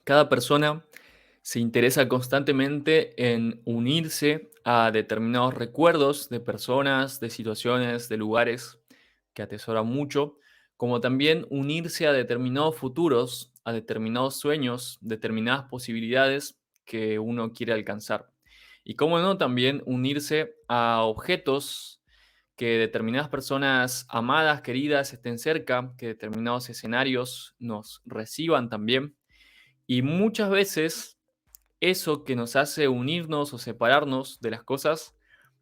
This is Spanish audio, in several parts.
Cada persona se interesa constantemente en unirse a determinados recuerdos de personas, de situaciones, de lugares que atesora mucho, como también unirse a determinados futuros, a determinados sueños, determinadas posibilidades que uno quiere alcanzar. Y cómo no, también unirse a objetos que determinadas personas amadas, queridas, estén cerca, que determinados escenarios nos reciban también. Y muchas veces eso que nos hace unirnos o separarnos de las cosas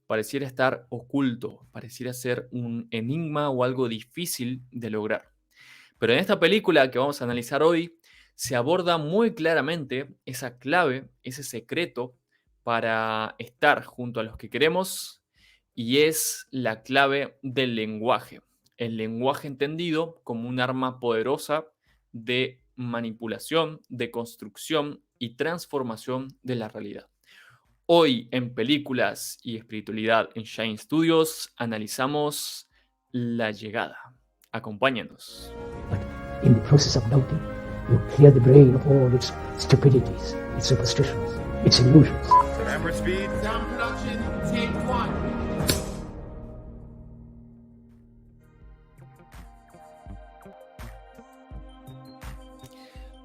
pareciera estar oculto, pareciera ser un enigma o algo difícil de lograr. Pero en esta película que vamos a analizar hoy, se aborda muy claramente esa clave, ese secreto para estar junto a los que queremos, y es la clave del lenguaje. El lenguaje entendido como un arma poderosa de manipulación, de construcción y transformación de la realidad. Hoy en Películas y Espiritualidad en Shine Studios analizamos La Llegada. Acompáñanos. But in the process of noting, you clear the brain of all its stupidities, its superstitions, its illusions. Camera speed. Sound production, take one.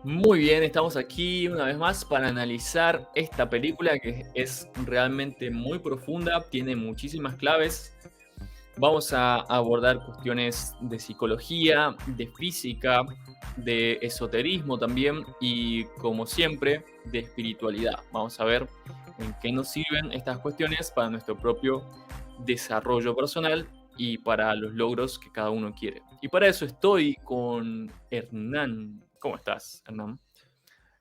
Muy bien, estamos aquí una vez más para analizar esta película que es realmente muy profunda, tiene muchísimas claves. Vamos a abordar cuestiones de psicología, de física, de esoterismo también y, como siempre, de espiritualidad. Vamos a ver en qué nos sirven estas cuestiones para nuestro propio desarrollo personal y para los logros que cada uno quiere. Y para eso estoy con Hernán. ¿Cómo estás, Hernán?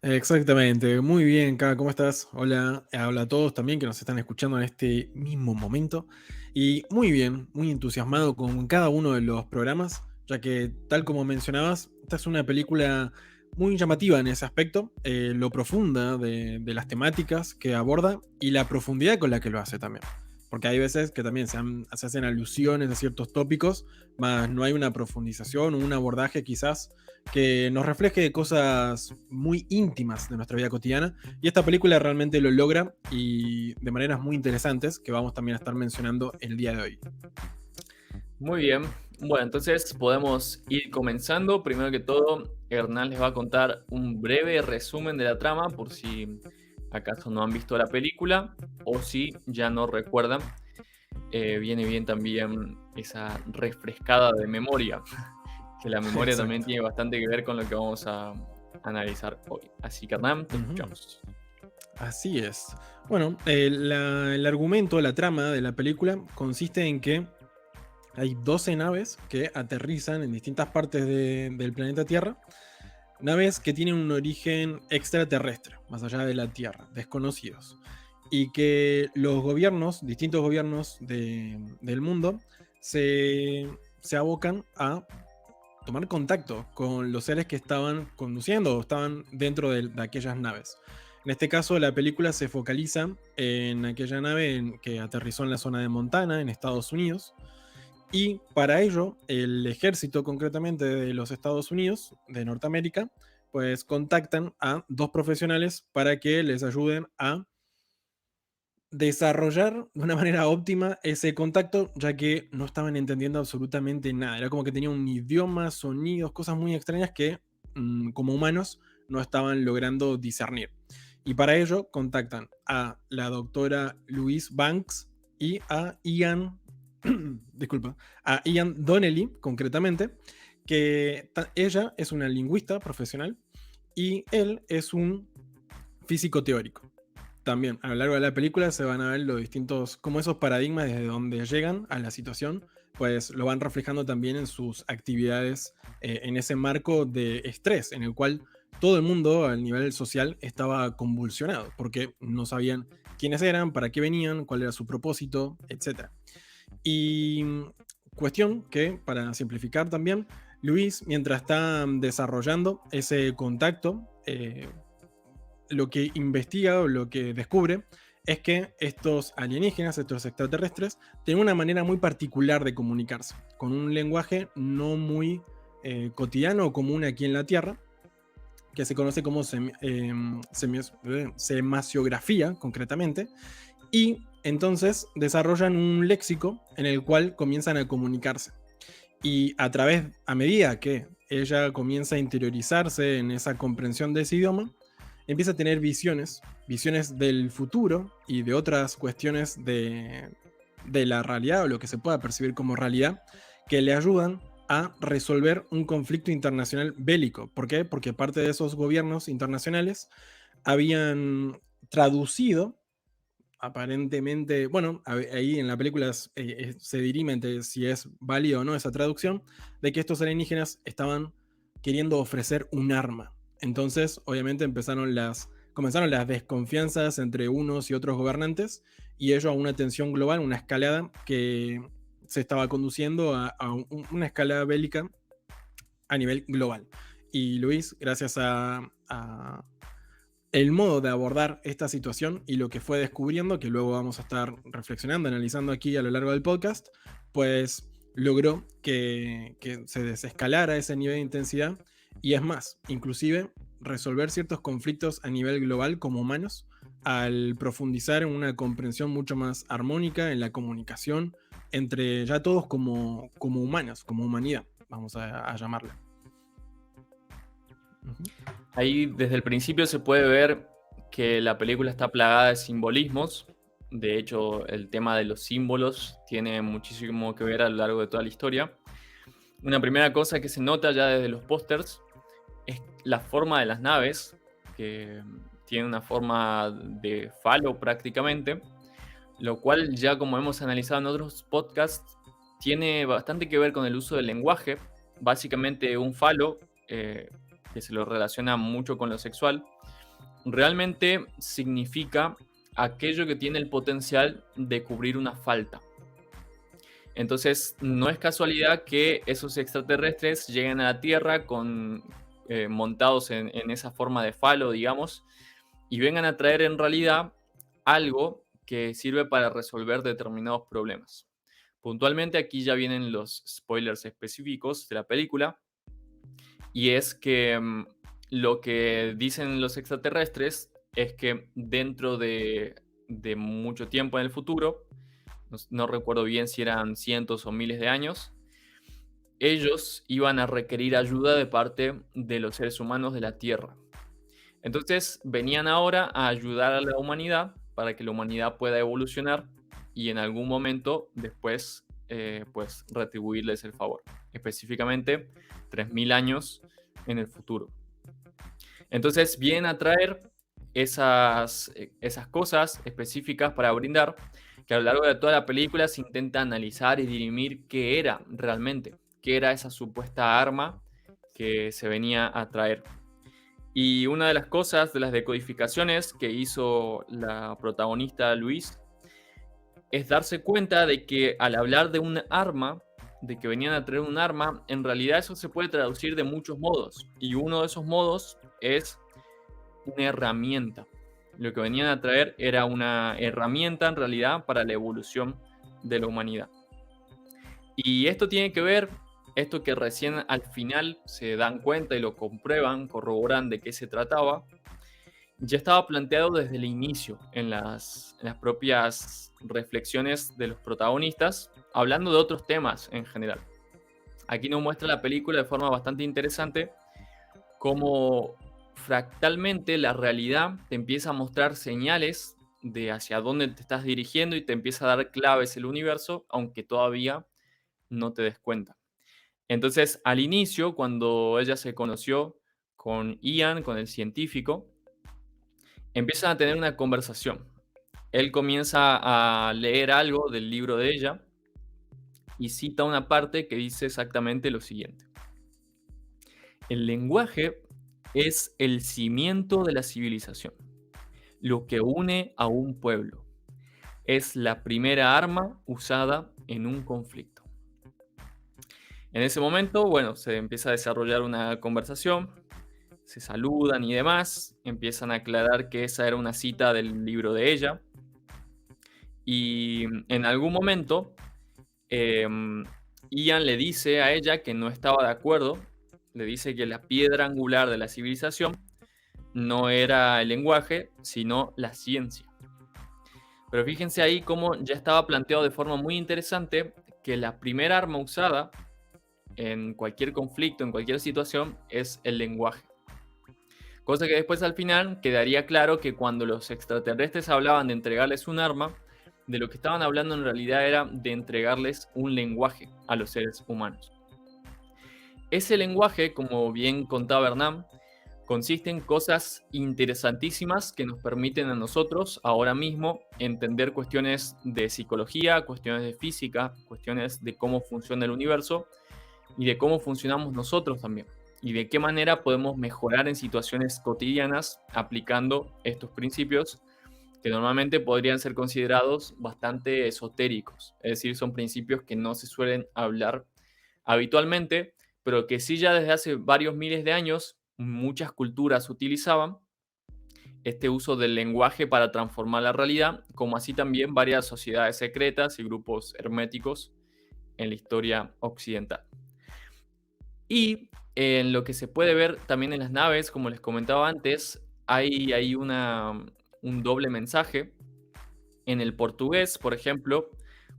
Exactamente, muy bien, K, ¿cómo estás? Hola, hola a todos también que nos están escuchando en este mismo momento. Y muy bien, muy entusiasmado con cada uno de los programas, ya que tal como mencionabas, esta es una película muy llamativa en ese aspecto, lo profunda de las temáticas que aborda y la profundidad con la que lo hace también. Porque hay veces que también se hacen alusiones a ciertos tópicos, más no hay una profundización o un abordaje quizás que nos refleje cosas muy íntimas de nuestra vida cotidiana. Y esta película realmente lo logra y de maneras muy interesantes que vamos también a estar mencionando el día de hoy. Muy bien. Bueno, entonces podemos ir comenzando. Primero que todo, Hernán les va a contar un breve resumen de la trama por si acaso no han visto la película o si ya no recuerdan. Viene bien también esa refrescada de memoria, que la memoria también Exacto. tiene bastante que ver con lo que vamos a analizar hoy. Así que Hernán, te Ujú. escuchamos. Así es. Bueno, el argumento, la trama de la película consiste en que hay 12 naves que aterrizan en distintas partes del planeta Tierra. Naves que tienen un origen extraterrestre, más allá de la Tierra, desconocidos. Y que los gobiernos, distintos gobiernos del mundo, se abocan a tomar contacto con los seres que estaban conduciendo o estaban dentro de aquellas naves. En este caso, la película se focaliza en aquella nave que aterrizó en la zona de Montana, en Estados Unidos, y para ello, el ejército concretamente de los Estados Unidos, de Norteamérica, pues contactan a dos profesionales para que les ayuden a desarrollar de una manera óptima ese contacto, ya que no estaban entendiendo absolutamente nada. Era como que tenía un idioma, sonidos, cosas muy extrañas que como humanos no estaban logrando discernir. Y para ello contactan a la doctora Louise Banks y a Ian, disculpa, a Ian Donnelly concretamente, que ella es una lingüista profesional y él es un físico teórico. También a lo largo de la película se van a ver los distintos, como esos paradigmas desde donde llegan a la situación, pues lo van reflejando también en sus actividades en ese marco de estrés, en el cual todo el mundo a nivel social estaba convulsionado, porque no sabían quiénes eran, para qué venían, cuál era su propósito, etc. Y cuestión que, para simplificar también, Luis, mientras está desarrollando ese contacto, lo que investiga o lo que descubre es que estos alienígenas, estos extraterrestres, tienen una manera muy particular de comunicarse, con un lenguaje no muy cotidiano o común aquí en la Tierra, que se conoce como semasiografía, concretamente, y entonces desarrollan un léxico en el cual comienzan a comunicarse. Y a medida que ella comienza a interiorizarse en esa comprensión de ese idioma, empieza a tener visiones del futuro y de otras cuestiones de la realidad o lo que se pueda percibir como realidad, que le ayudan a resolver un conflicto internacional bélico. ¿Por qué? Porque parte de esos gobiernos internacionales habían traducido, aparentemente, bueno, ahí en la película se dirime entre si es válido o no esa traducción, de que estos alienígenas estaban queriendo ofrecer un arma. Entonces, obviamente, comenzaron las desconfianzas entre unos y otros gobernantes, y ello a una tensión global, una escalada que se estaba conduciendo a una escalada bélica a nivel global. Y Luis, gracias a el modo de abordar esta situación y lo que fue descubriendo, que luego vamos a estar reflexionando, analizando aquí a lo largo del podcast, pues logró que se desescalara ese nivel de intensidad y es más, inclusive resolver ciertos conflictos a nivel global como humanos al profundizar en una comprensión mucho más armónica en la comunicación entre ya todos como humanos, como humanidad, vamos a llamarla. Ahí desde el principio se puede ver que la película está plagada de simbolismos. De hecho, el tema de los símbolos tiene muchísimo que ver a lo largo de toda la historia. Una primera cosa que se nota ya desde los pósters es la forma de las naves, que tiene una forma de falo prácticamente, lo cual ya como hemos analizado en otros podcasts, tiene bastante que ver con el uso del lenguaje. Básicamente un falo, que se lo relaciona mucho con lo sexual, realmente significa aquello que tiene el potencial de cubrir una falta. Entonces, no es casualidad que esos extraterrestres lleguen a la Tierra montados en esa forma de falo, digamos, y vengan a traer en realidad algo que sirve para resolver determinados problemas. Puntualmente, aquí ya vienen los spoilers específicos de la película, y es que lo que dicen los extraterrestres es que dentro de mucho tiempo en el futuro, no recuerdo bien si eran cientos o miles de años, ellos iban a requerir ayuda de parte de los seres humanos de la Tierra. Entonces venían ahora a ayudar a la humanidad para que la humanidad pueda evolucionar y en algún momento después pues retribuirles el favor. Específicamente 3000 años en el futuro. Entonces vienen a traer esas cosas específicas para brindar, que a lo largo de toda la película se intenta analizar y dirimir qué era realmente, qué era esa supuesta arma que se venía a traer. Y una de las cosas, de las decodificaciones que hizo la protagonista Luis, es darse cuenta de que al hablar de un arma, de que venían a traer un arma, en realidad eso se puede traducir de muchos modos. Y uno de esos modos es una herramienta. Lo que venían a traer era una herramienta en realidad para la evolución de la humanidad. Y esto tiene que ver, esto que recién al final se dan cuenta y lo comprueban, corroboran de qué se trataba, ya estaba planteado desde el inicio en las propias reflexiones de los protagonistas, hablando de otros temas en general. Aquí nos muestra la película de forma bastante interesante cómo fractalmente la realidad te empieza a mostrar señales de hacia dónde te estás dirigiendo y te empieza a dar claves el universo, aunque todavía no te des cuenta. Entonces, al inicio, cuando ella se conoció con Ian, con el científico, empiezan a tener una conversación. Él comienza a leer algo del libro de ella y cita una parte que dice exactamente lo siguiente. El lenguaje es el cimiento de la civilización, lo que une a un pueblo. Es la primera arma usada en un conflicto. En ese momento, bueno, se empieza a desarrollar una conversación, se saludan y demás, empiezan a aclarar que esa era una cita del libro de ella. Y en algún momento, Ian le dice a ella que no estaba de acuerdo le dice que la piedra angular de la civilización no era el lenguaje, sino la ciencia. Pero fíjense ahí cómo ya estaba planteado de forma muy interesante que la primera arma usada en cualquier conflicto, en cualquier situación, es el lenguaje. Cosa que después al final quedaría claro que cuando los extraterrestres hablaban de entregarles un arma, de lo que estaban hablando en realidad era de entregarles un lenguaje a los seres humanos. Ese lenguaje, como bien contaba Hernán, consiste en cosas interesantísimas que nos permiten a nosotros ahora mismo entender cuestiones de psicología, cuestiones de física, cuestiones de cómo funciona el universo y de cómo funcionamos nosotros también. Y de qué manera podemos mejorar en situaciones cotidianas aplicando estos principios que normalmente podrían ser considerados bastante esotéricos. Es decir, son principios que no se suelen hablar habitualmente, pero que sí ya desde hace varios miles de años muchas culturas utilizaban este uso del lenguaje para transformar la realidad, como así también varias sociedades secretas y grupos herméticos en la historia occidental. Y en lo que se puede ver también en las naves, como les comentaba antes, hay un doble mensaje. En el portugués, por ejemplo,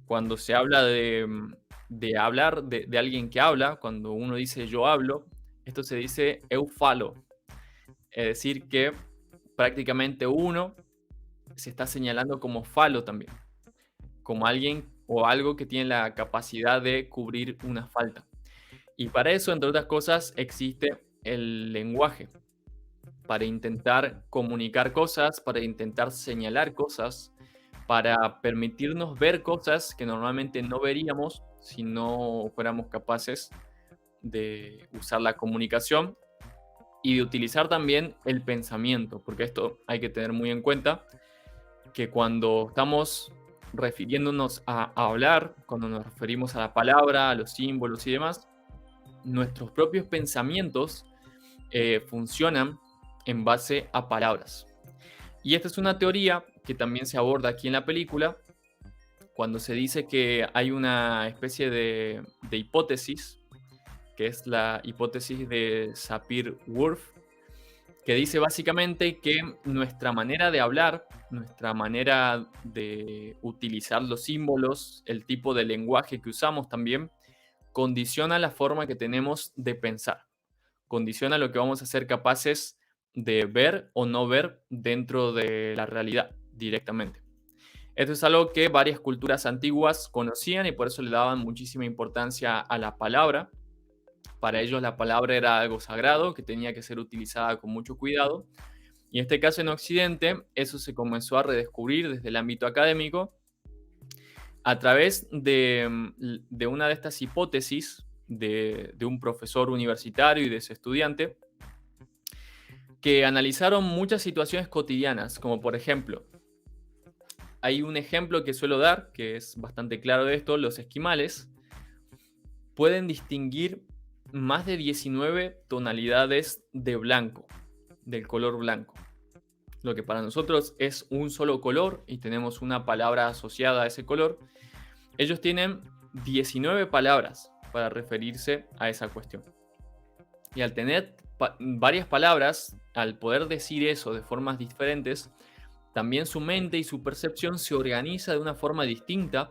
cuando se habla de hablar de alguien que habla, cuando uno dice yo hablo, esto se dice eu falo. Es decir, que prácticamente uno se está señalando como falo también, como alguien o algo que tiene la capacidad de cubrir una falta. Y para eso, entre otras cosas, existe el lenguaje, para intentar comunicar cosas, para intentar señalar cosas, para permitirnos ver cosas que normalmente no veríamos si no fuéramos capaces de usar la comunicación y de utilizar también el pensamiento, porque esto hay que tener muy en cuenta, que cuando estamos refiriéndonos a hablar, cuando nos referimos a la palabra, a los símbolos y demás, nuestros propios pensamientos funcionan en base a palabras. Y esta es una teoría que también se aborda aquí en la película, cuando se dice que hay una especie de hipótesis, que es la hipótesis de Sapir-Whorf, que dice básicamente que nuestra manera de hablar, nuestra manera de utilizar los símbolos, el tipo de lenguaje que usamos también, condiciona la forma que tenemos de pensar, condiciona lo que vamos a ser capaces de ver o no ver dentro de la realidad directamente. Esto es algo que varias culturas antiguas conocían y por eso le daban muchísima importancia a la palabra. Para ellos la palabra era algo sagrado que tenía que ser utilizada con mucho cuidado. Y en este caso en Occidente eso se comenzó a redescubrir desde el ámbito académico a través de una de estas hipótesis de un profesor universitario y de ese estudiante que analizaron muchas situaciones cotidianas, como por ejemplo, hay un ejemplo que suelo dar, que es bastante claro de esto, los esquimales pueden distinguir más de 19 tonalidades de blanco, del color blanco. Lo que para nosotros es un solo color y tenemos una palabra asociada a ese color, ellos tienen 19 palabras para referirse a esa cuestión. Y al tener varias palabras, al poder decir eso de formas diferentes, también su mente y su percepción se organiza de una forma distinta,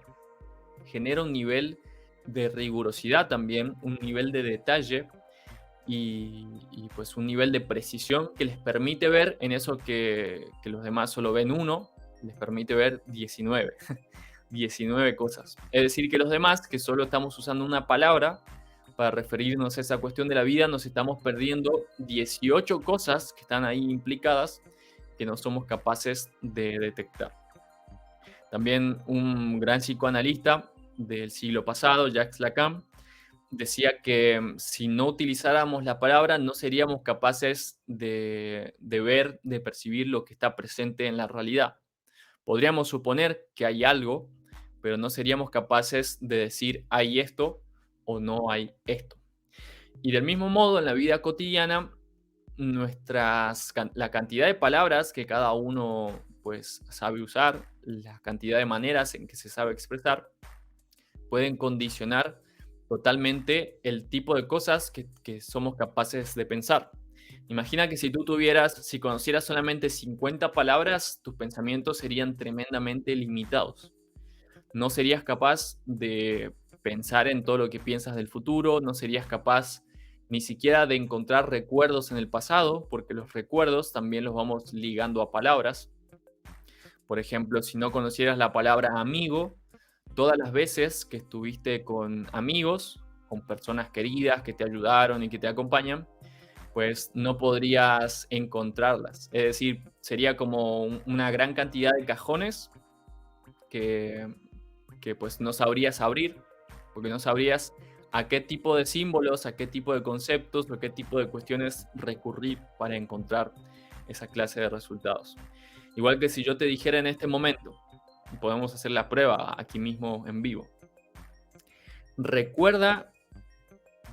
genera un nivel de rigurosidad también, un nivel de detalle y pues un nivel de precisión que les permite ver en eso que los demás solo ven uno, les permite ver 19, 19 cosas. Es decir, que los demás, que solo estamos usando una palabra para referirnos a esa cuestión de la vida, nos estamos perdiendo 18 cosas que están ahí implicadas que no somos capaces de detectar. También un gran psicoanalista del siglo pasado, Jacques Lacan, decía que si no utilizáramos la palabra no seríamos capaces de ver, de percibir lo que está presente en la realidad. Podríamos suponer que hay algo, pero no seríamos capaces de decir hay esto o no hay esto. Y del mismo modo, en la vida cotidiana, la cantidad de palabras que cada uno pues sabe usar, la cantidad de maneras en que se sabe expresar, pueden condicionar totalmente el tipo de cosas que somos capaces de pensar. Imagina que si conocieras solamente 50 palabras, tus pensamientos serían tremendamente limitados. No serías capaz de pensar en todo lo que piensas del futuro, no serías capaz ni siquiera de encontrar recuerdos en el pasado, porque los recuerdos también los vamos ligando a palabras. Por ejemplo, si no conocieras la palabra amigo, todas las veces que estuviste con amigos, con personas queridas que te ayudaron y que te acompañan, pues no podrías encontrarlas. Es decir, sería como una gran cantidad de cajones que, que pues no sabrías abrir, porque no sabrías a qué tipo de símbolos, a qué tipo de conceptos o a qué tipo de cuestiones recurrir para encontrar esa clase de resultados. Igual que si yo te dijera en este momento, podemos hacer la prueba aquí mismo en vivo. Recuerda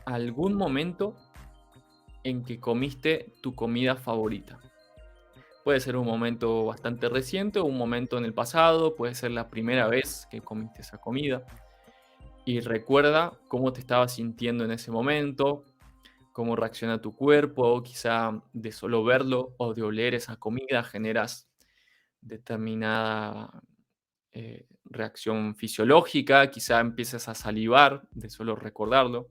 algún momento en que comiste tu comida favorita. Puede ser un momento bastante reciente o un momento en el pasado, puede ser la primera vez que comiste esa comida. Y recuerda cómo te estabas sintiendo en ese momento, cómo reacciona tu cuerpo, quizá de solo verlo o de oler esa comida generas determinada reacción fisiológica, quizá empieces a salivar de solo recordarlo,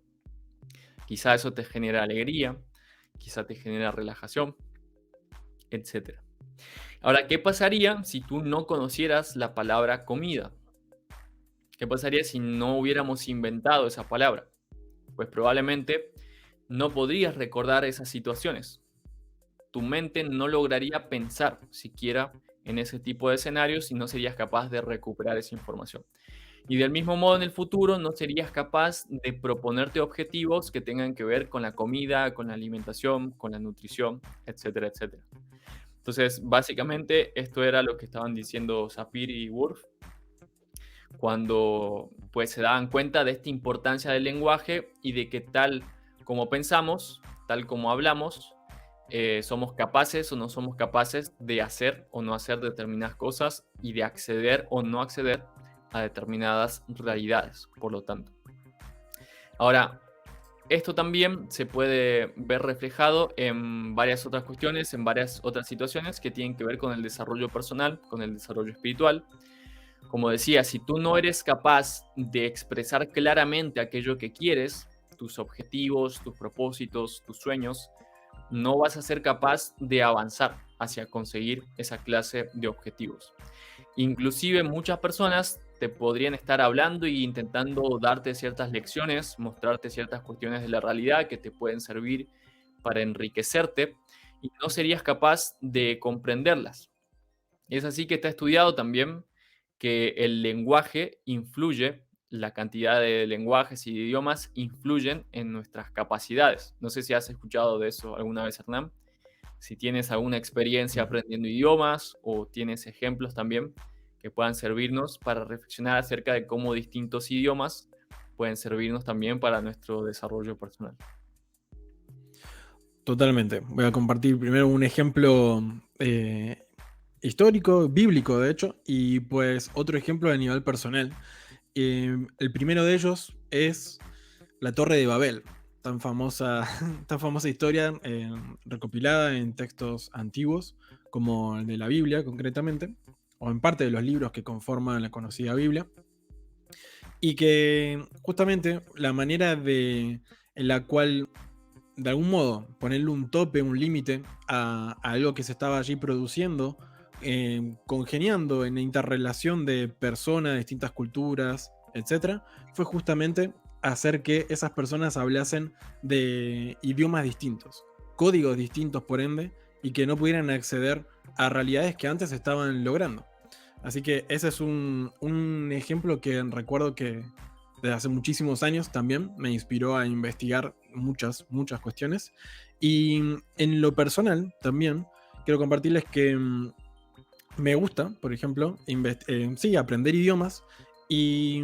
quizá eso te genera alegría, quizá te genera relajación, etc. Ahora, ¿qué pasaría si tú no conocieras la palabra comida? ¿Qué pasaría si no hubiéramos inventado esa palabra? Pues probablemente no podrías recordar esas situaciones. Tu mente no lograría pensar siquiera en ese tipo de escenarios y no serías capaz de recuperar esa información. Y del mismo modo en el futuro no serías capaz de proponerte objetivos que tengan que ver con la comida, con la alimentación, con la nutrición, etcétera, etcétera. Entonces, básicamente esto era lo que estaban diciendo Sapir y Whorf cuando pues se daban cuenta de esta importancia del lenguaje y de que tal como pensamos, tal como hablamos, somos capaces o no somos capaces de hacer o no hacer determinadas cosas y de acceder o no acceder a determinadas realidades, por lo tanto. Ahora, esto también se puede ver reflejado en varias otras cuestiones, en varias otras situaciones que tienen que ver con el desarrollo personal, con el desarrollo espiritual. Como decía, si tú no eres capaz de expresar claramente aquello que quieres, tus objetivos, tus propósitos, tus sueños, no vas a ser capaz de avanzar hacia conseguir esa clase de objetivos. Inclusive muchas personas te podrían estar hablando e intentando darte ciertas lecciones, mostrarte ciertas cuestiones de la realidad que te pueden servir para enriquecerte y no serías capaz de comprenderlas. Es así que está estudiado también que el lenguaje influye, la cantidad de lenguajes y de idiomas influyen en nuestras capacidades. No sé si has escuchado de eso alguna vez, Hernán. Si tienes alguna experiencia aprendiendo idiomas o tienes ejemplos también que puedan servirnos para reflexionar acerca de cómo distintos idiomas pueden servirnos también para nuestro desarrollo personal. Totalmente. Voy a compartir primero un ejemplo histórico, bíblico de hecho, y pues otro ejemplo a nivel personal. El primero de ellos es la Torre de Babel, tan famosa, tan famosa historia recopilada en textos antiguos como el de la Biblia concretamente, o en parte de los libros que conforman la conocida Biblia, y que justamente la manera en la cual de algún modo ponerle un tope, un límite a algo que se estaba allí produciendo, congeniando en la interrelación de personas de distintas culturas, etcétera, fue justamente hacer que esas personas hablasen de idiomas distintos, códigos distintos por ende, y que no pudieran acceder a realidades que antes estaban logrando. Así que ese es un ejemplo que recuerdo que desde hace muchísimos años también me inspiró a investigar muchas cuestiones. Y en lo personal también quiero compartirles que me gusta, por ejemplo, sí, aprender idiomas y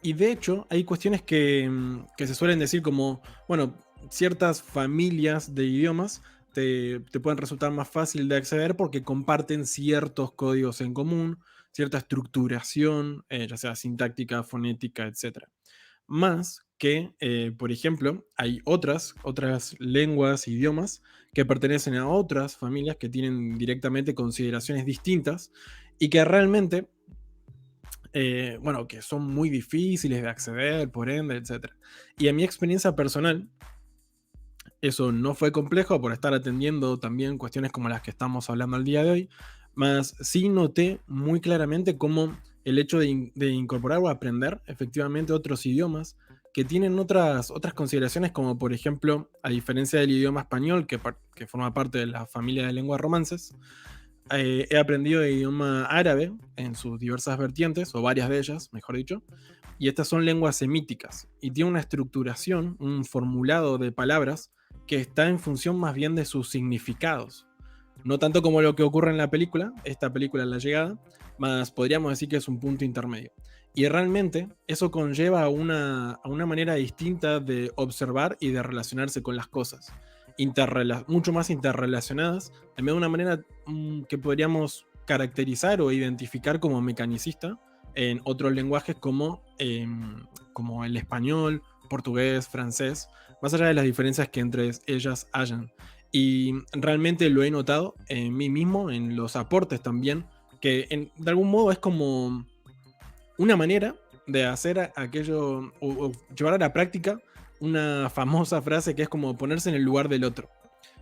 de hecho hay cuestiones que se suelen decir como, bueno, ciertas familias de idiomas te pueden resultar más fácil de acceder porque comparten ciertos códigos en común, cierta estructuración, ya sea sintáctica, fonética, etc. más que, por ejemplo, hay otras lenguas, idiomas que pertenecen a otras familias que tienen directamente consideraciones distintas y que realmente, bueno, que son muy difíciles de acceder, por ende, etcétera. Y en mi experiencia personal, eso no fue complejo por estar atendiendo también cuestiones como las que estamos hablando al día de hoy, más sí noté muy claramente cómo el hecho de incorporar o aprender efectivamente otros idiomas que tienen otras consideraciones, como por ejemplo, a diferencia del idioma español, que forma parte de la familia de lenguas romances, he aprendido el idioma árabe en sus diversas vertientes, o varias de ellas, mejor dicho, y estas son lenguas semíticas, y tiene una estructuración, un formulado de palabras que está en función más bien de sus significados. No tanto como lo que ocurre en la película, esta película La Llegada, más podríamos decir que es un punto intermedio. Y realmente eso conlleva a una manera distinta de observar y de relacionarse con las cosas, mucho más interrelacionadas, en vez de una manera que podríamos caracterizar o identificar como mecanicista en otros lenguajes como el español, portugués, francés, más allá de las diferencias que entre ellas hayan. Y realmente lo he notado en mí mismo, en los aportes también, que de algún modo es como una manera de hacer aquello o llevar a la práctica una famosa frase que es como ponerse en el lugar del otro.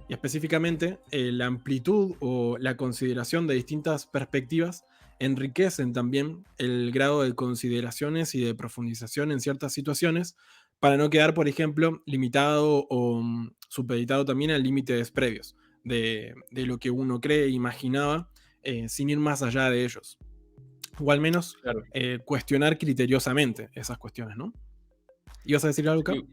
Y específicamente la amplitud o la consideración de distintas perspectivas enriquecen también el grado de consideraciones y de profundización en ciertas situaciones para no quedar, por ejemplo, limitado o supeditado también a límites previos de lo que uno cree e imaginaba sin ir más allá de ellos. O al menos Claro. cuestionar criteriosamente esas cuestiones, ¿no? ¿Ibas a decir algo, Cap? Sí,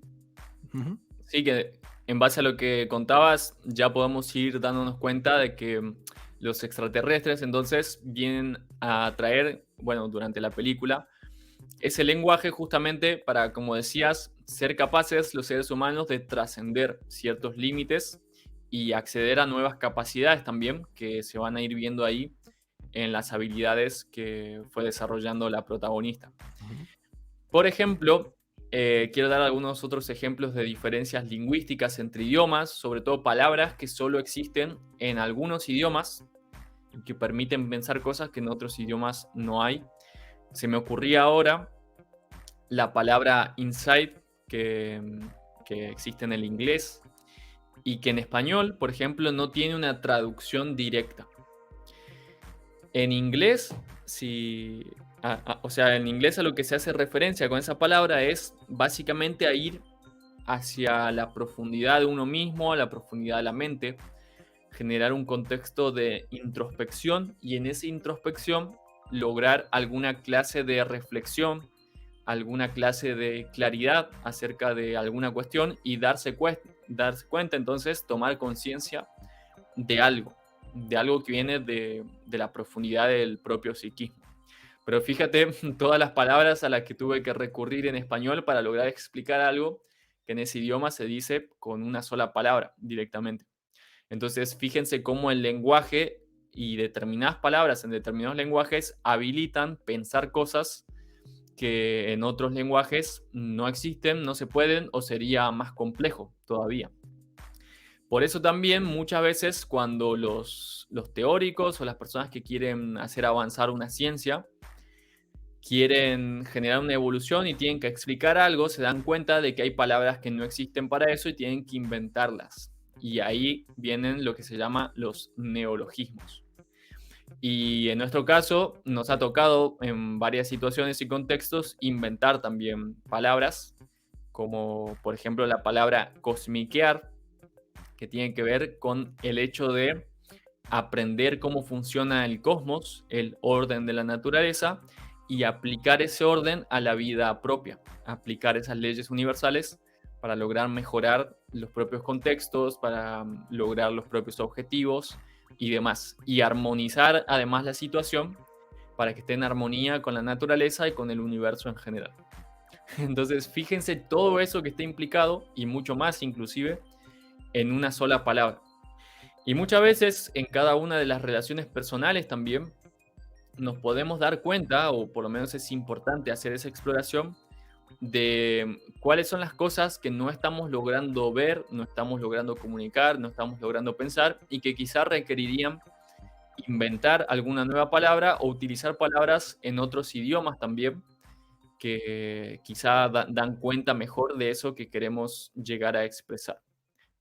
Ujú. sí, que en base a lo que contabas, ya podemos ir dándonos cuenta de que los extraterrestres entonces vienen a traer, bueno, durante la película, ese lenguaje justamente para, como decías, ser capaces los seres humanos de trascender ciertos límites y acceder a nuevas capacidades también que se van a ir viendo ahí en las habilidades que fue desarrollando la protagonista. Ujú. Por ejemplo, quiero dar algunos otros ejemplos de diferencias lingüísticas entre idiomas, sobre todo palabras que solo existen en algunos idiomas y que permiten pensar cosas que en otros idiomas no hay. Se me ocurría ahora la palabra inside que existe en el inglés y que en español, por ejemplo, no tiene una traducción directa. En inglés, o sea, en inglés a lo que se hace referencia con esa palabra es básicamente a ir hacia la profundidad de uno mismo, a la profundidad de la mente, generar un contexto de introspección y en esa introspección lograr alguna clase de reflexión, alguna clase de claridad acerca de alguna cuestión y darse cuenta, entonces tomar conciencia de algo que viene de la profundidad del propio psiquismo. Pero fíjate todas las palabras a las que tuve que recurrir en español para lograr explicar algo que en ese idioma se dice con una sola palabra directamente. Entonces, fíjense cómo el lenguaje y determinadas palabras en determinados lenguajes habilitan pensar cosas que en otros lenguajes no existen, no se pueden o sería más complejo todavía. Por eso también muchas veces cuando los teóricos o las personas que quieren hacer avanzar una ciencia quieren generar una evolución y tienen que explicar algo, se dan cuenta de que hay palabras que no existen para eso y tienen que inventarlas. Y ahí vienen lo que se llama los neologismos. Y en nuestro caso nos ha tocado en varias situaciones y contextos inventar también palabras, como por ejemplo la palabra cosmiquear, que tiene que ver con el hecho de aprender cómo funciona el cosmos, el orden de la naturaleza, y aplicar ese orden a la vida propia, aplicar esas leyes universales para lograr mejorar los propios contextos, para lograr los propios objetivos y demás, y armonizar además la situación para que esté en armonía con la naturaleza y con el universo en general. Entonces, fíjense todo eso que está implicado y mucho más inclusive en una sola palabra. Y muchas veces en cada una de las relaciones personales también nos podemos dar cuenta, o por lo menos es importante hacer esa exploración, de cuáles son las cosas que no estamos logrando ver, no estamos logrando comunicar, no estamos logrando pensar y que quizás requerirían inventar alguna nueva palabra o utilizar palabras en otros idiomas también que quizá dan cuenta mejor de eso que queremos llegar a expresar.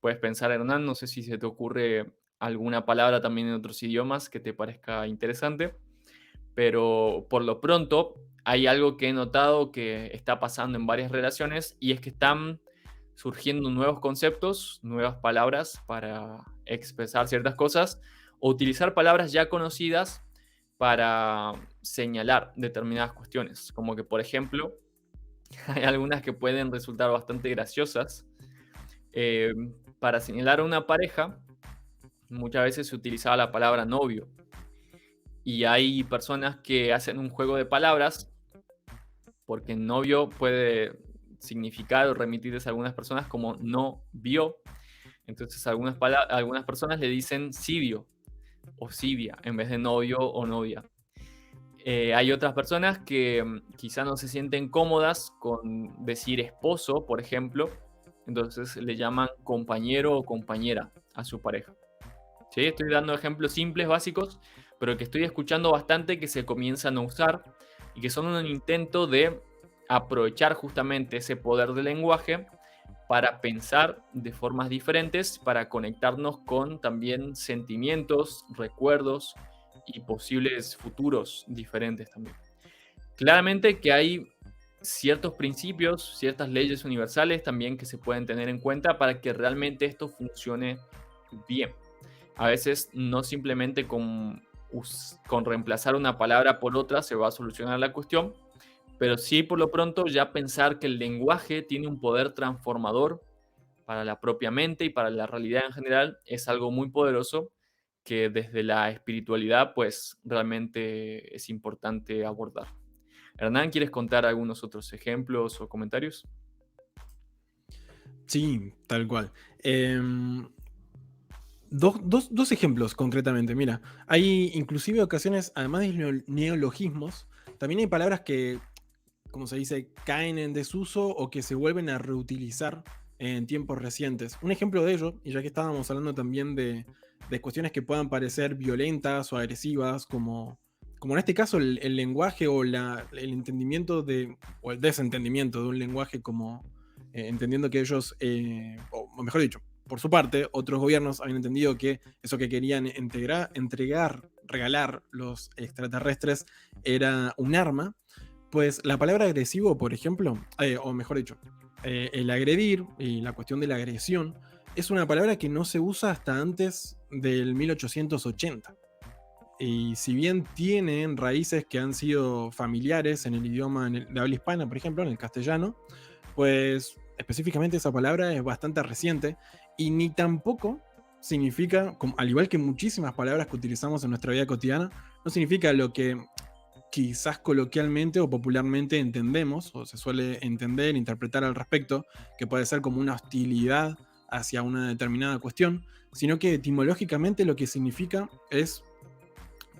Puedes pensar, Hernán, no sé si se te ocurre alguna palabra también en otros idiomas que te parezca interesante, pero por lo pronto hay algo que he notado que está pasando en varias relaciones y es que están surgiendo nuevos conceptos, nuevas palabras para expresar ciertas cosas o utilizar palabras ya conocidas para señalar determinadas cuestiones. Como que, por ejemplo, hay algunas que pueden resultar bastante graciosas. Eh, para señalar a una pareja, muchas veces se utilizaba la palabra novio. Y hay personas que hacen un juego de palabras porque novio puede significar o remitirse a algunas personas como no vio. Entonces algunas personas le dicen sibio o sibia en vez de novio o novia. Hay otras personas que quizá no se sienten cómodas con decir esposo, por ejemplo, entonces le llaman compañero o compañera a su pareja. ¿Sí? Estoy dando ejemplos simples, básicos, pero que estoy escuchando bastante que se comienzan a usar y que son un intento de aprovechar justamente ese poder del lenguaje para pensar de formas diferentes, para conectarnos con también sentimientos, recuerdos y posibles futuros diferentes también. Claramente que hay ciertos principios, ciertas leyes universales también que se pueden tener en cuenta para que realmente esto funcione bien. A veces no simplemente con reemplazar una palabra por otra se va a solucionar la cuestión, pero sí por lo pronto ya pensar que el lenguaje tiene un poder transformador para la propia mente y para la realidad en general es algo muy poderoso que desde la espiritualidad pues realmente es importante abordar. Hernán, ¿quieres contar algunos otros ejemplos o comentarios? Sí, tal cual. Dos ejemplos concretamente. Mira, hay inclusive ocasiones, además de neologismos, también hay palabras que, como se dice, caen en desuso o que se vuelven a reutilizar en tiempos recientes. Un ejemplo de ello, y ya que estábamos hablando también de cuestiones que puedan parecer violentas o agresivas, como en este caso el lenguaje o el entendimiento o el desentendimiento de un lenguaje como entendiendo que ellos, o mejor dicho, por su parte, otros gobiernos habían entendido que eso que querían regalar los extraterrestres era un arma. Pues la palabra agresivo, por ejemplo, o mejor dicho, el agredir y la cuestión de la agresión es una palabra que no se usa hasta antes del 1880. Y si bien tienen raíces que han sido familiares en el idioma de habla hispana, por ejemplo, en el castellano, pues específicamente esa palabra es bastante reciente y ni tampoco significa, al igual que muchísimas palabras que utilizamos en nuestra vida cotidiana, no significa lo que quizás coloquialmente o popularmente entendemos o se suele entender, interpretar al respecto, que puede ser como una hostilidad hacia una determinada cuestión, sino que etimológicamente lo que significa es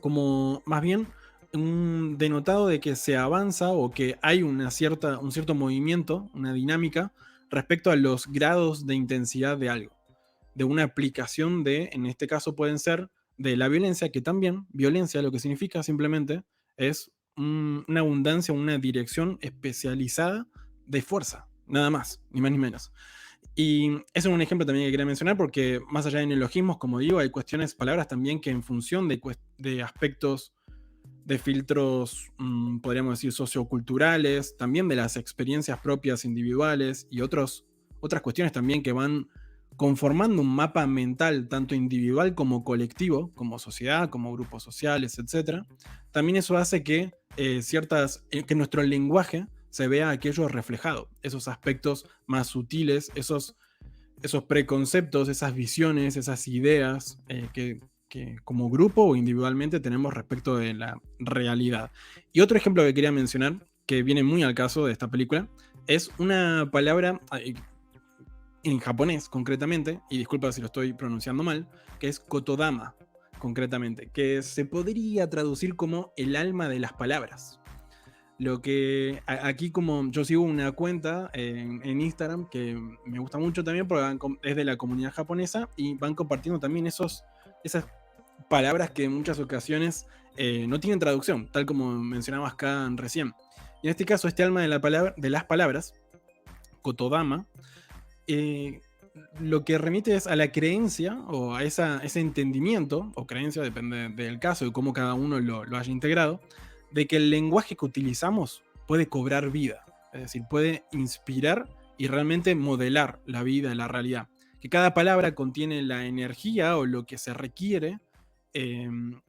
como más bien un denotado de que se avanza o que hay un cierto movimiento, una dinámica respecto a los grados de intensidad de algo, de una aplicación de, en este caso pueden ser, de la violencia, que también violencia lo que significa simplemente es una abundancia, una dirección especializada de fuerza, nada más, ni más ni menos. Y ese es un ejemplo también que quería mencionar porque más allá de neologismos, como digo, hay cuestiones, palabras también que en función de aspectos, de filtros, podríamos decir, socioculturales, también de las experiencias propias individuales y otras cuestiones también que van conformando un mapa mental, tanto individual como colectivo, como sociedad, como grupos sociales, etc. También eso hace que que nuestro lenguaje se vea aquello reflejado, esos aspectos más sutiles, esos preconceptos, esas visiones, esas ideas que como grupo o individualmente tenemos respecto de la realidad. Y otro ejemplo que quería mencionar, que viene muy al caso de esta película, es una palabra en japonés concretamente, y disculpa si lo estoy pronunciando mal, que es kotodama concretamente, que se podría traducir como el alma de las palabras. Lo que aquí, como yo sigo una cuenta en Instagram que me gusta mucho también porque es de la comunidad japonesa y van compartiendo también esas palabras que en muchas ocasiones no tienen traducción, tal como mencionabas acá recién. Y en este caso, este alma de las palabras, Kotodama, eh, lo que remite es a la creencia o a ese entendimiento, o creencia, depende del caso y cómo cada uno lo haya integrado, de que el lenguaje que utilizamos puede cobrar vida, es decir, puede inspirar y realmente modelar la vida, la realidad. Que cada palabra contiene la energía o lo que se requiere en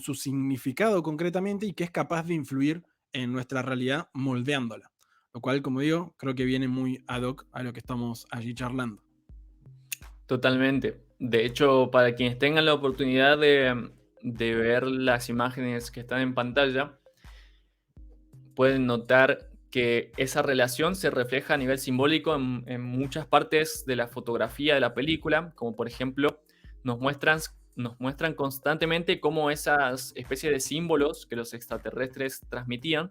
su significado concretamente y que es capaz de influir en nuestra realidad moldeándola. Lo cual, como digo, creo que viene muy ad hoc a lo que estamos allí charlando. Totalmente. De hecho, para quienes tengan la oportunidad de ver las imágenes que están en pantalla, pueden notar que esa relación se refleja a nivel simbólico en muchas partes de la fotografía de la película, como por ejemplo nos muestran constantemente cómo esas especies de símbolos que los extraterrestres transmitían,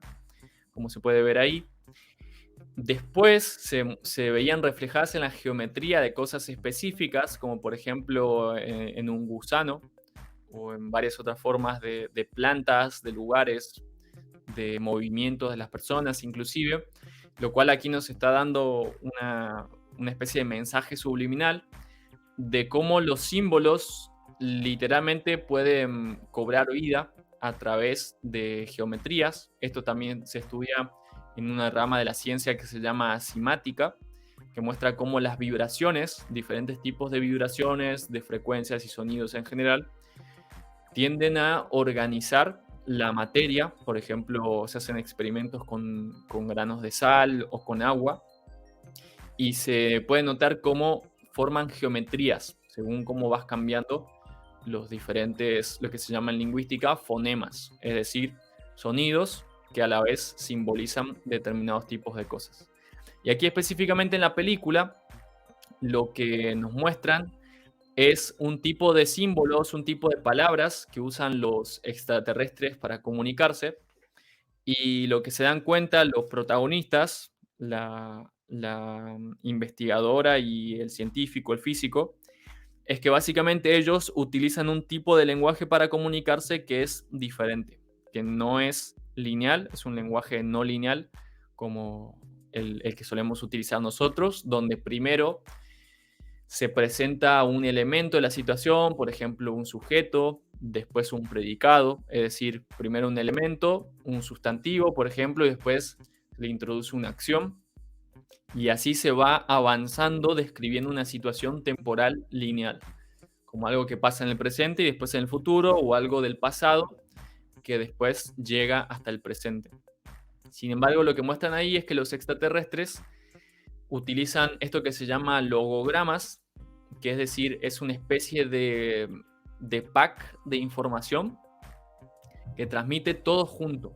como se puede ver ahí, después se veían reflejadas en la geometría de cosas específicas, como por ejemplo en un gusano o en varias otras formas de plantas, de lugares, de movimientos de las personas inclusive, lo cual aquí nos está dando una especie de mensaje subliminal de cómo los símbolos literalmente pueden cobrar vida a través de geometrías. Esto también se estudia en una rama de la ciencia que se llama simática, que muestra cómo las vibraciones, diferentes tipos de vibraciones, de frecuencias y sonidos en general, tienden a organizar la materia. Por ejemplo, se hacen experimentos con granos de sal o con agua y se puede notar cómo forman geometrías según cómo vas cambiando los diferentes, lo que se llama en lingüística, fonemas, es decir, sonidos que a la vez simbolizan determinados tipos de cosas. Y aquí específicamente en la película, lo que nos muestran es un tipo de símbolos, un tipo de palabras que usan los extraterrestres para comunicarse. Y lo que se dan cuenta los protagonistas, la investigadora y el científico, el físico, es que básicamente ellos utilizan un tipo de lenguaje para comunicarse que es diferente, que no es lineal, es un lenguaje no lineal como el que solemos utilizar nosotros, donde primero se presenta un elemento de la situación, por ejemplo, un sujeto, después un predicado, es decir, primero un elemento, un sustantivo, por ejemplo, y después le introduce una acción. Y así se va avanzando describiendo una situación temporal lineal, como algo que pasa en el presente y después en el futuro, o algo del pasado que después llega hasta el presente. Sin embargo, lo que muestran ahí es que los extraterrestres utilizan esto que se llama logogramas, que es decir, es una especie de pack de información que transmite todo junto.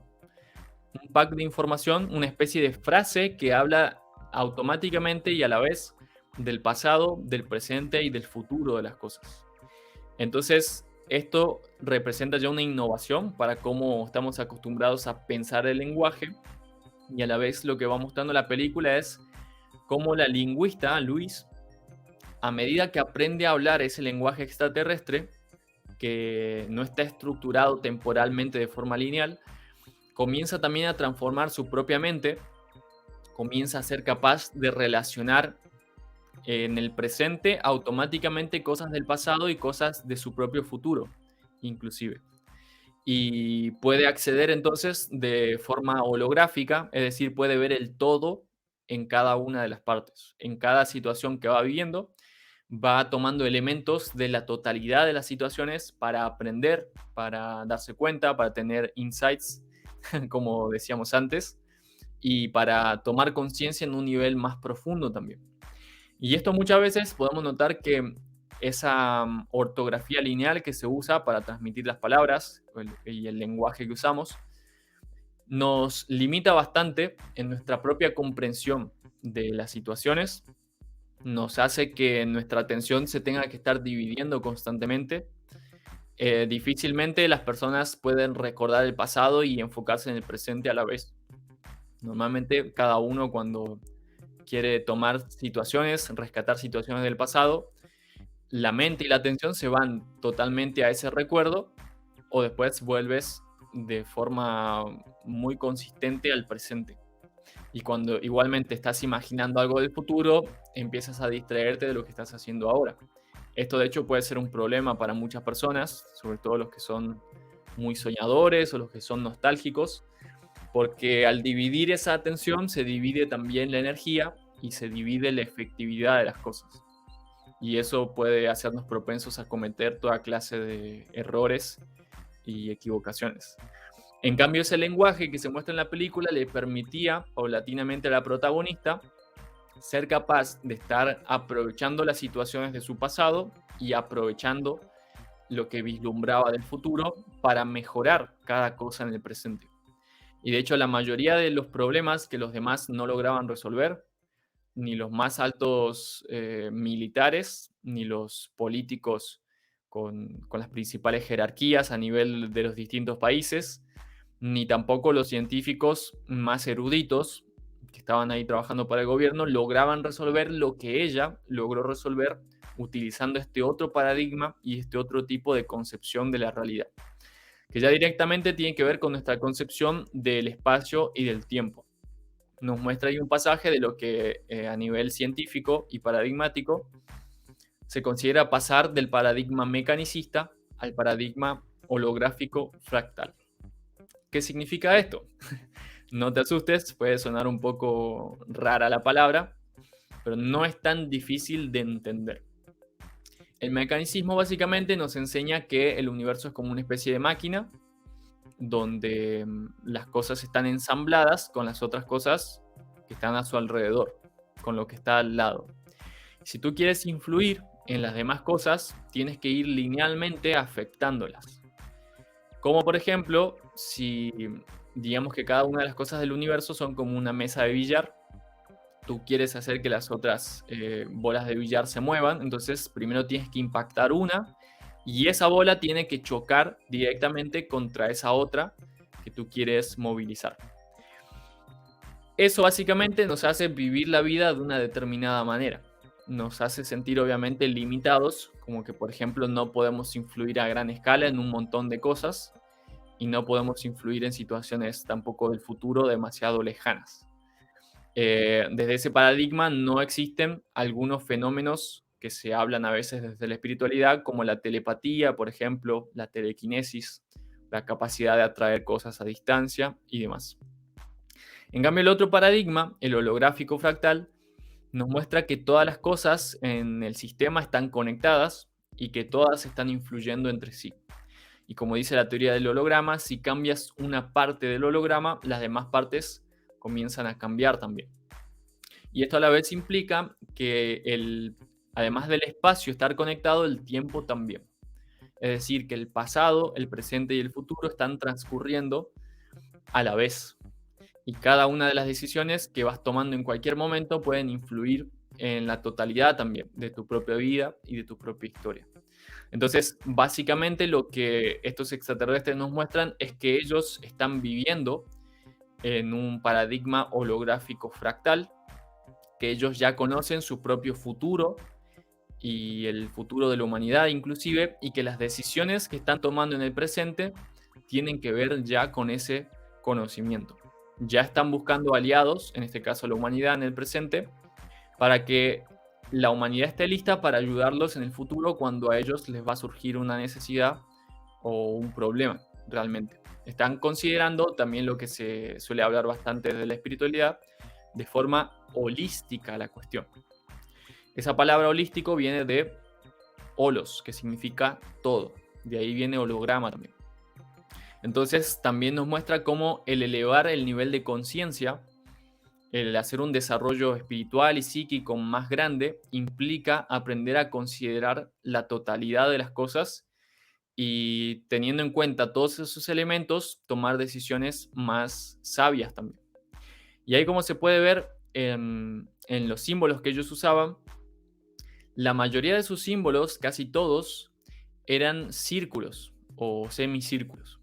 Un pack de información, una especie de frase que habla automáticamente y a la vez del pasado, del presente y del futuro de las cosas. Entonces, esto representa ya una innovación para cómo estamos acostumbrados a pensar el lenguaje, y a la vez lo que va mostrando la película es cómo la lingüista, Luis, a medida que aprende a hablar ese lenguaje extraterrestre, que no está estructurado temporalmente de forma lineal, comienza también a transformar su propia mente, comienza a ser capaz de relacionar en el presente automáticamente cosas del pasado y cosas de su propio futuro, inclusive. Y puede acceder entonces de forma holográfica, es decir, puede ver el todo en cada una de las partes. En cada situación que va viviendo, va tomando elementos de la totalidad de las situaciones para aprender, para darse cuenta, para tener insights, como decíamos antes, y para tomar conciencia en un nivel más profundo también. Y esto muchas veces podemos notar que esa ortografía lineal que se usa para transmitir las palabras y el lenguaje que usamos nos limita bastante en nuestra propia comprensión de las situaciones, nos hace que nuestra atención se tenga que estar dividiendo constantemente. Difícilmente las personas pueden recordar el pasado y enfocarse en el presente a la vez. Normalmente cada uno cuando quiere tomar situaciones, rescatar situaciones del pasado, la mente y la atención se van totalmente a ese recuerdo o después vuelves de forma muy consistente al presente. Y cuando igualmente estás imaginando algo del futuro, empiezas a distraerte de lo que estás haciendo ahora. Esto de hecho puede ser un problema para muchas personas, sobre todo los que son muy soñadores o los que son nostálgicos, porque al dividir esa atención se divide también la energía y se divide la efectividad de las cosas. Y eso puede hacernos propensos a cometer toda clase de errores y equivocaciones. En cambio, ese lenguaje que se muestra en la película le permitía paulatinamente a la protagonista ser capaz de estar aprovechando las situaciones de su pasado y aprovechando lo que vislumbraba del futuro para mejorar cada cosa en el presente. Y de hecho, la mayoría de los problemas que los demás no lograban resolver, ni los más altos militares, ni los políticos con las principales jerarquías a nivel de los distintos países, ni tampoco los científicos más eruditos que estaban ahí trabajando para el gobierno, lograban resolver lo que ella logró resolver utilizando este otro paradigma y este otro tipo de concepción de la realidad, que ya directamente tiene que ver con nuestra concepción del espacio y del tiempo. Nos muestra ahí un pasaje de lo que a nivel científico y paradigmático se considera pasar del paradigma mecanicista al paradigma holográfico fractal. ¿Qué significa esto? No te asustes, puede sonar un poco rara la palabra, pero no es tan difícil de entender. El mecanicismo básicamente nos enseña que el universo es como una especie de máquina donde las cosas están ensambladas con las otras cosas que están a su alrededor, con lo que está al lado. Si tú quieres influir en las demás cosas, tienes que ir linealmente afectándolas. Como por ejemplo, si digamos que cada una de las cosas del universo son como una mesa de billar, tú quieres hacer que las otras bolas de billar se muevan, entonces primero tienes que impactar una y esa bola tiene que chocar directamente contra esa otra que tú quieres movilizar. Eso básicamente nos hace vivir la vida de una determinada manera. Nos hace sentir obviamente limitados, como que por ejemplo no podemos influir a gran escala en un montón de cosas y no podemos influir en situaciones tampoco del futuro demasiado lejanas. Desde ese paradigma no existen algunos fenómenos que se hablan a veces desde la espiritualidad, como la telepatía, por ejemplo, la telequinesis, la capacidad de atraer cosas a distancia y demás. En cambio, el otro paradigma, el holográfico fractal, nos muestra que todas las cosas en el sistema están conectadas y que todas están influyendo entre sí. Y como dice la teoría del holograma, si cambias una parte del holograma, las demás partes comienzan a cambiar también. Y esto a la vez implica que además del espacio estar conectado, el tiempo también. Es decir, que el pasado, el presente y el futuro están transcurriendo a la vez. Y cada una de las decisiones que vas tomando en cualquier momento pueden influir en la totalidad también de tu propia vida y de tu propia historia. Entonces, básicamente lo que estos extraterrestres nos muestran es que ellos están viviendo en un paradigma holográfico fractal, que ellos ya conocen su propio futuro y el futuro de la humanidad inclusive, y que las decisiones que están tomando en el presente tienen que ver ya con ese conocimiento. Ya están buscando aliados, en este caso la humanidad en el presente, para que la humanidad esté lista para ayudarlos en el futuro cuando a ellos les va a surgir una necesidad o un problema realmente. Están considerando también lo que se suele hablar bastante de la espiritualidad, de forma holística la cuestión. Esa palabra holístico viene de holos, que significa todo. De ahí viene holograma también. Entonces también nos muestra cómo el elevar el nivel de conciencia, el hacer un desarrollo espiritual y psíquico más grande, implica aprender a considerar la totalidad de las cosas y teniendo en cuenta todos esos elementos, tomar decisiones más sabias también. Y ahí como se puede ver en los símbolos que ellos usaban, la mayoría de sus símbolos, casi todos, eran círculos o semicírculos.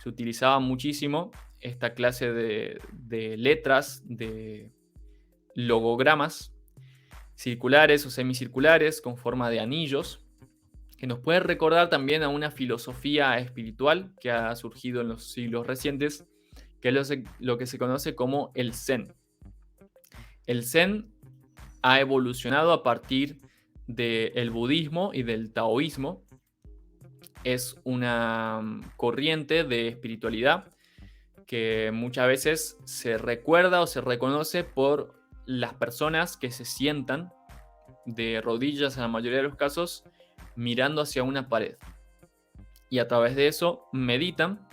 Se utilizaba muchísimo esta clase de letras, de logogramas circulares o semicirculares con forma de anillos, que nos puede recordar también a una filosofía espiritual que ha surgido en los siglos recientes, que es lo que se conoce como el Zen. El Zen ha evolucionado a partir del budismo y del taoísmo. Es una corriente de espiritualidad que muchas veces se recuerda o se reconoce por las personas que se sientan de rodillas en la mayoría de los casos mirando hacia una pared. Y a través de eso meditan,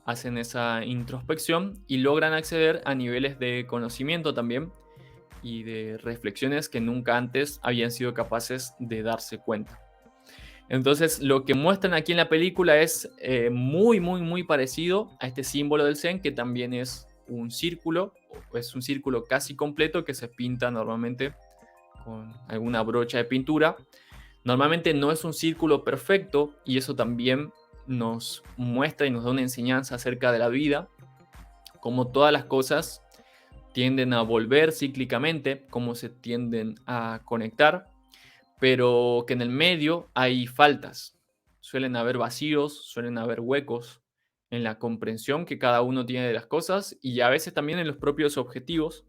hacen esa introspección y logran acceder a niveles de conocimiento también y de reflexiones que nunca antes habían sido capaces de darse cuenta. Entonces, lo que muestran aquí en la película es muy parecido a este símbolo del Zen, que también es un círculo casi completo que se pinta normalmente con alguna brocha de pintura. Normalmente no es un círculo perfecto y eso también nos muestra y nos da una enseñanza acerca de la vida, cómo todas las cosas tienden a volver cíclicamente, cómo se tienden a conectar, pero que en el medio hay faltas. Suelen haber vacíos, suelen haber huecos en la comprensión que cada uno tiene de las cosas y a veces también en los propios objetivos.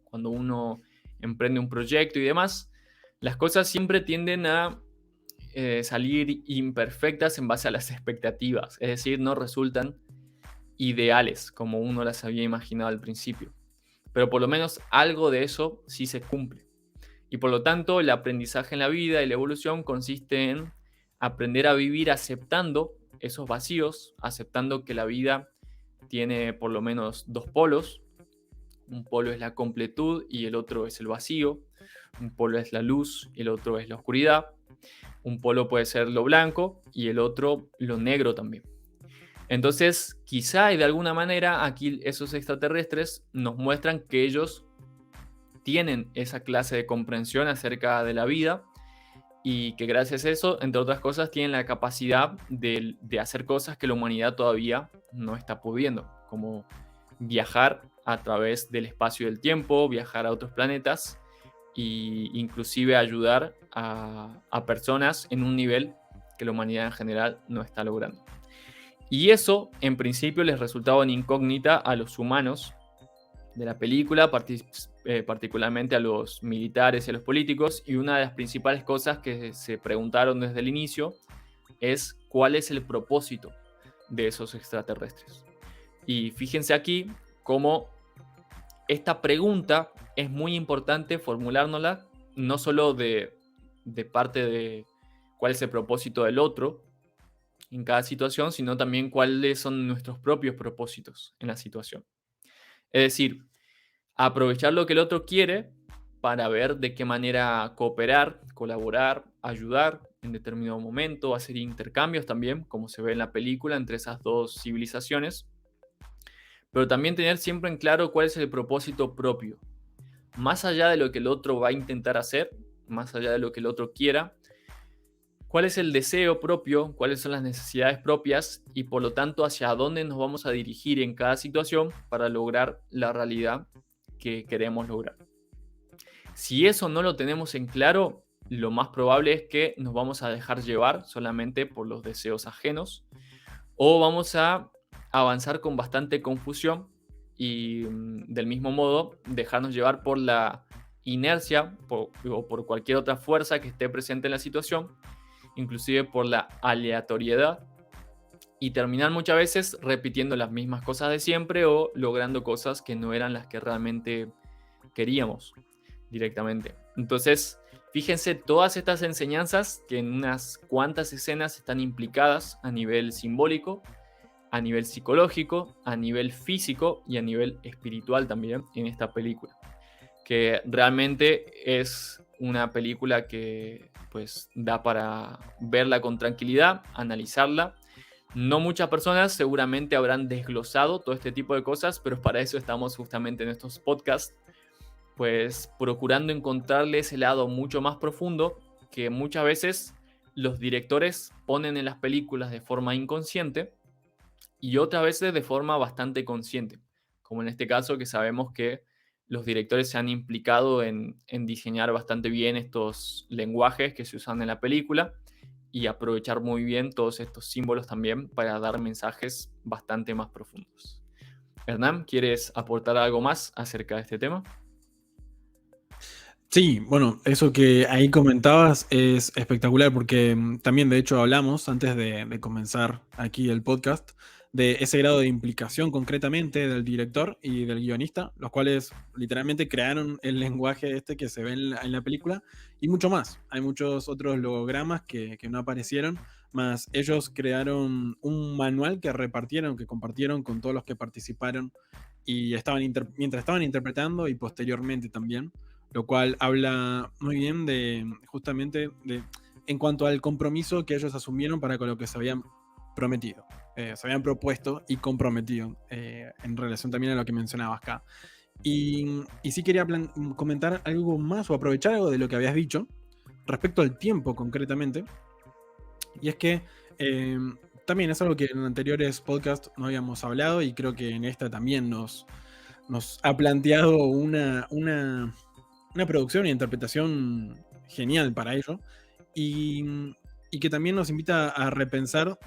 Cuando uno emprende un proyecto y demás, las cosas siempre tienden a salir imperfectas en base a las expectativas, es decir, no resultan ideales como uno las había imaginado al principio, pero por lo menos algo de eso sí se cumple. Y por lo tanto, el aprendizaje en la vida y la evolución consiste en aprender a vivir aceptando esos vacíos, aceptando que la vida tiene por lo menos dos polos. Un polo es la completud y el otro es el vacío. Un polo es la luz y el otro es la oscuridad. Un polo puede ser lo blanco y el otro lo negro también. Entonces, quizá y de alguna manera aquí esos extraterrestres nos muestran que ellos tienen esa clase de comprensión acerca de la vida y que gracias a eso, entre otras cosas, tienen la capacidad de hacer cosas que la humanidad todavía no está pudiendo, como viajar a través del espacio y del tiempo, viajar a otros planetas e inclusive ayudar a personas en un nivel que la humanidad en general no está logrando. Y eso, en principio, les resultaba una incógnita a los humanos de la película, particularmente a los militares y a los políticos, y una de las principales cosas que se preguntaron desde el inicio es cuál es el propósito de esos extraterrestres. Y fíjense aquí cómo esta pregunta es muy importante formulárnosla, no solo de parte de cuál es el propósito del otro en cada situación, sino también cuáles son nuestros propios propósitos en la situación. Es decir, aprovechar lo que el otro quiere para ver de qué manera cooperar, colaborar, ayudar en determinado momento, hacer intercambios también, como se ve en la película, entre esas dos civilizaciones. Pero también tener siempre en claro cuál es el propósito propio. Más allá de lo que el otro va a intentar hacer, más allá de lo que el otro quiera, cuál es el deseo propio, cuáles son las necesidades propias y por lo tanto hacia dónde nos vamos a dirigir en cada situación para lograr la realidad que queremos lograr. Si eso no lo tenemos en claro, lo más probable es que nos vamos a dejar llevar solamente por los deseos ajenos o vamos a avanzar con bastante confusión y del mismo modo dejarnos llevar por la inercia o por cualquier otra fuerza que esté presente en la situación, inclusive por la aleatoriedad, y terminar muchas veces repitiendo las mismas cosas de siempre o logrando cosas que no eran las que realmente queríamos directamente. Entonces, fíjense todas estas enseñanzas que en unas cuantas escenas están implicadas a nivel simbólico, a nivel psicológico, a nivel físico y a nivel espiritual también en esta película, que realmente es una película que pues da para verla con tranquilidad, analizarla. No muchas personas seguramente habrán desglosado todo este tipo de cosas, pero para eso estamos justamente en estos podcasts, pues procurando encontrarle ese lado mucho más profundo que muchas veces los directores ponen en las películas de forma inconsciente y otras veces de forma bastante consciente, como en este caso que sabemos que los directores se han implicado en diseñar bastante bien estos lenguajes que se usan en la película y aprovechar muy bien todos estos símbolos también para dar mensajes bastante más profundos. Hernán, ¿quieres aportar algo más acerca de este tema? Sí, bueno, eso que ahí comentabas es espectacular porque también de hecho hablamos antes de comenzar aquí el podcast de ese grado de implicación concretamente del director y del guionista, los cuales literalmente crearon el lenguaje este que se ve en la película y mucho más. Hay muchos otros logogramas que no aparecieron, más ellos crearon un manual que repartieron, que compartieron con todos los que participaron y mientras estaban interpretando y posteriormente también, lo cual habla muy bien de justamente en cuanto al compromiso que ellos asumieron para con lo que se habían prometido, se habían propuesto y comprometido en relación también a lo que mencionabas acá. Y sí quería comentar algo más o aprovechar algo de lo que habías dicho respecto al tiempo concretamente, y es que también es algo que en anteriores podcasts no habíamos hablado y creo que en esta también nos ha planteado una producción y interpretación genial para ello, y que también nos invita a repensar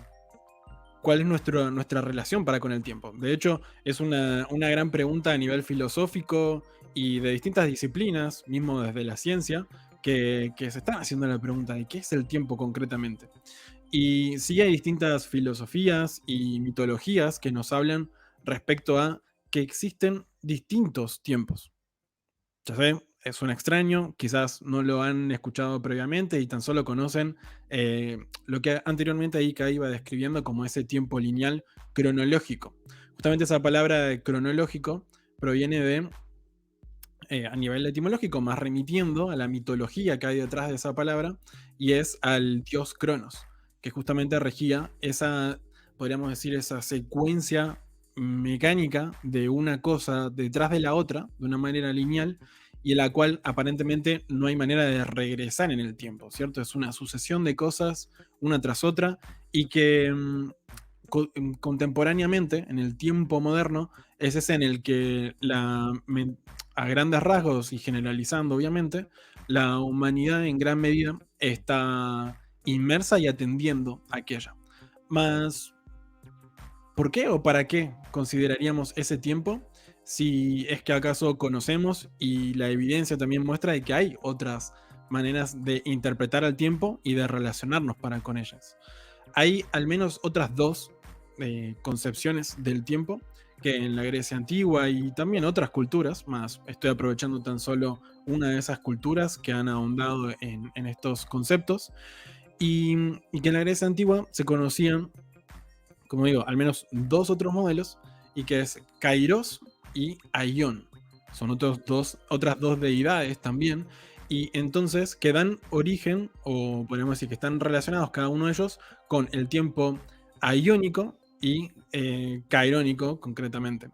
cuál es nuestra relación para con el tiempo. De hecho, es una gran pregunta a nivel filosófico y de distintas disciplinas, mismo desde la ciencia, que se están haciendo la pregunta de qué es el tiempo concretamente. Y sí hay distintas filosofías y mitologías que nos hablan respecto a que existen distintos tiempos. Ya sé, suena extraño, quizás no lo han escuchado previamente y tan solo conocen lo que anteriormente Ika iba describiendo como ese tiempo lineal cronológico. Justamente esa palabra de cronológico proviene de, a nivel etimológico, más remitiendo a la mitología que hay detrás de esa palabra, y es al dios Cronos, que justamente regía esa, podríamos decir, esa secuencia mecánica de una cosa detrás de la otra, de una manera lineal, y en la cual aparentemente no hay manera de regresar en el tiempo, ¿cierto? Es una sucesión de cosas una tras otra y que contemporáneamente, en el tiempo moderno, es ese en el que a grandes rasgos y generalizando obviamente, la humanidad en gran medida está inmersa y atendiendo a aquella. Más, ¿por qué o para qué consideraríamos ese tiempo? Si es que acaso conocemos y la evidencia también muestra de que hay otras maneras de interpretar al tiempo y de relacionarnos para con ellas. Hay al menos otras dos concepciones del tiempo que en la Grecia antigua y también otras culturas, más estoy aprovechando tan solo una de esas culturas que han ahondado en estos conceptos, y que en la Grecia antigua se conocían, como digo, al menos dos otros modelos, y que es Kairos y Aion. Son otras dos deidades también, y entonces que dan origen, o podríamos decir que están relacionados cada uno de ellos con el tiempo aiónico y cairónico concretamente.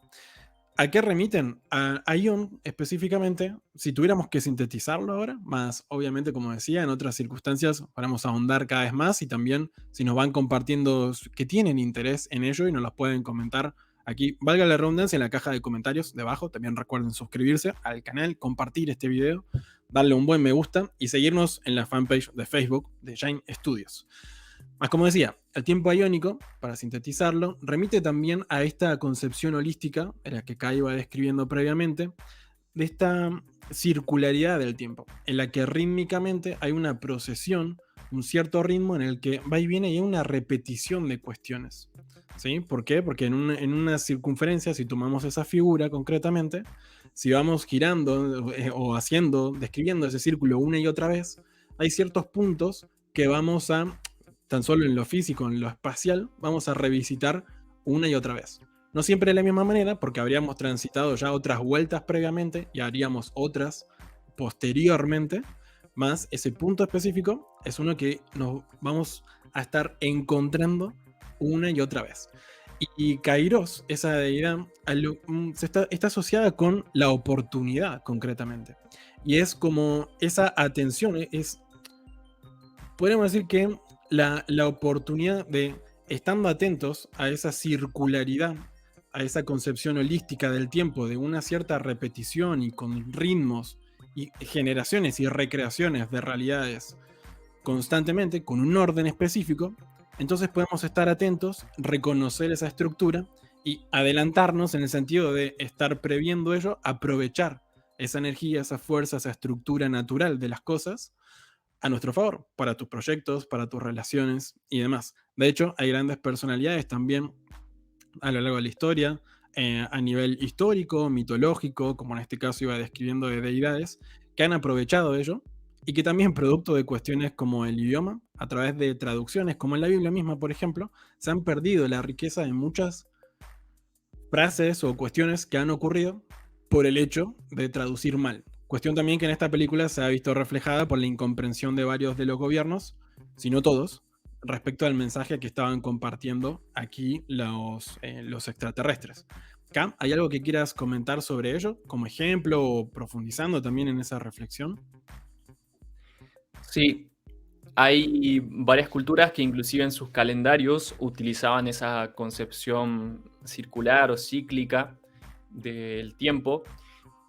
¿A qué remiten? A Aion específicamente, si tuviéramos que sintetizarlo ahora, más obviamente, como decía, en otras circunstancias vamos a ahondar cada vez más y también si nos van compartiendo que tienen interés en ello y nos las pueden comentar aquí, valga la redundancia, en la caja de comentarios debajo. También recuerden suscribirse al canal, compartir este video, darle un buen me gusta y seguirnos en la fanpage de Facebook de Shine Studios. Más, como decía, el tiempo aiónico, para sintetizarlo, remite también a esta concepción holística, en la que Kai iba describiendo previamente, de esta circularidad del tiempo, en la que rítmicamente hay una procesión, un cierto ritmo en el que va y viene y hay una repetición de cuestiones. ¿Sí? ¿Por qué? Porque en una circunferencia, si tomamos esa figura concretamente, si vamos girando o describiendo ese círculo una y otra vez, hay ciertos puntos que vamos a, tan solo en lo físico, en lo espacial, vamos a revisitar una y otra vez. No siempre de la misma manera, porque habríamos transitado ya otras vueltas previamente y haríamos otras posteriormente, más ese punto específico es uno que nos vamos a estar encontrando una y otra vez. Y Kairos, esa deidad, está asociada con la oportunidad concretamente. Y es como esa atención, podríamos decir que la oportunidad de estando atentos a esa circularidad, a esa concepción holística del tiempo, de una cierta repetición y con ritmos y generaciones y recreaciones de realidades constantemente, con un orden específico, entonces podemos estar atentos, reconocer esa estructura y adelantarnos en el sentido de estar previendo ello, aprovechar esa energía, esa fuerza, esa estructura natural de las cosas a nuestro favor, para tus proyectos, para tus relaciones y demás. De hecho, hay grandes personalidades también a lo largo de la historia, a nivel histórico, mitológico, como en este caso iba describiendo de deidades, que han aprovechado ello y que también producto de cuestiones como el idioma, a través de traducciones, como en la Biblia misma, por ejemplo, se han perdido la riqueza de muchas frases o cuestiones que han ocurrido por el hecho de traducir mal. Cuestión también que en esta película se ha visto reflejada por la incomprensión de varios de los gobiernos, si no todos, respecto al mensaje que estaban compartiendo aquí los extraterrestres. Cam, ¿hay algo que quieras comentar sobre ello como ejemplo o profundizando también en esa reflexión? Sí, hay varias culturas que inclusive en sus calendarios utilizaban esa concepción circular o cíclica del tiempo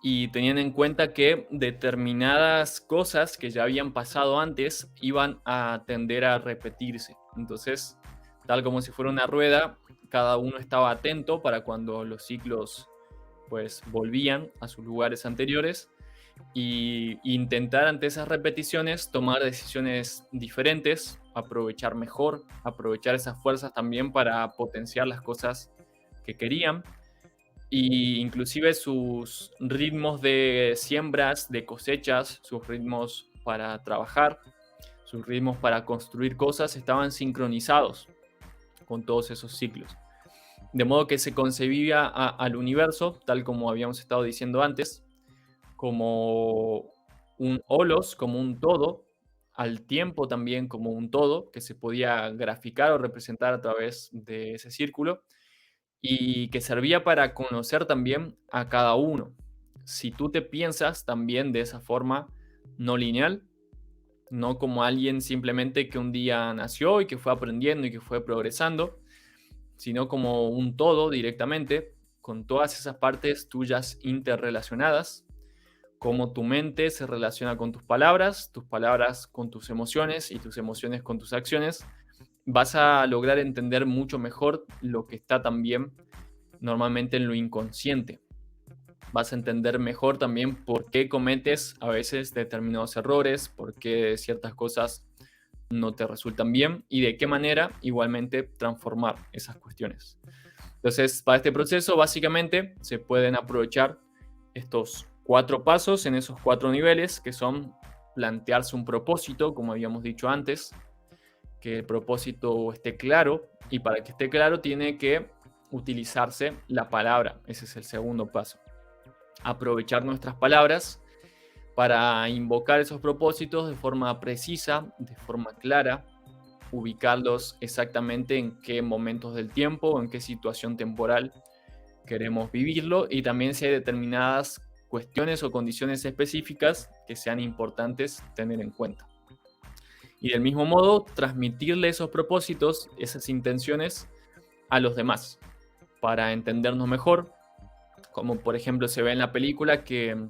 y tenían en cuenta que determinadas cosas que ya habían pasado antes iban a tender a repetirse. Entonces, tal como si fuera una rueda, cada uno estaba atento para cuando los ciclos pues volvían a sus lugares anteriores y intentar ante esas repeticiones tomar decisiones diferentes, aprovechar mejor, aprovechar esas fuerzas también para potenciar las cosas que querían y inclusive sus ritmos de siembras, de cosechas, sus ritmos para trabajar, sus ritmos para construir cosas estaban sincronizados con todos esos ciclos. De modo que se concebía al universo, tal como habíamos estado diciendo antes, como un holos, como un todo, al tiempo también como un todo, que se podía graficar o representar a través de ese círculo, y que servía para conocer también a cada uno. Si tú te piensas también de esa forma no lineal, no como alguien simplemente que un día nació y que fue aprendiendo y que fue progresando, sino como un todo directamente, con todas esas partes tuyas interrelacionadas, cómo tu mente se relaciona con tus palabras con tus emociones y tus emociones con tus acciones, vas a lograr entender mucho mejor lo que está también normalmente en lo inconsciente. Vas a entender mejor también por qué cometes a veces determinados errores, por qué ciertas cosas no te resultan bien y de qué manera igualmente transformar esas cuestiones. Entonces, para este proceso básicamente se pueden aprovechar estos 4 pasos en esos 4 niveles, que son plantearse un propósito, como habíamos dicho antes, que el propósito esté claro, y para que esté claro tiene que utilizarse la palabra. Ese es el segundo paso. Aprovechar nuestras palabras para invocar esos propósitos de forma precisa, de forma clara, ubicarlos exactamente en qué momentos del tiempo, en qué situación temporal queremos vivirlo, y también si hay determinadas cuestiones o condiciones específicas que sean importantes tener en cuenta. Y del mismo modo, transmitirle esos propósitos, esas intenciones a los demás para entendernos mejor, como por ejemplo se ve en la película que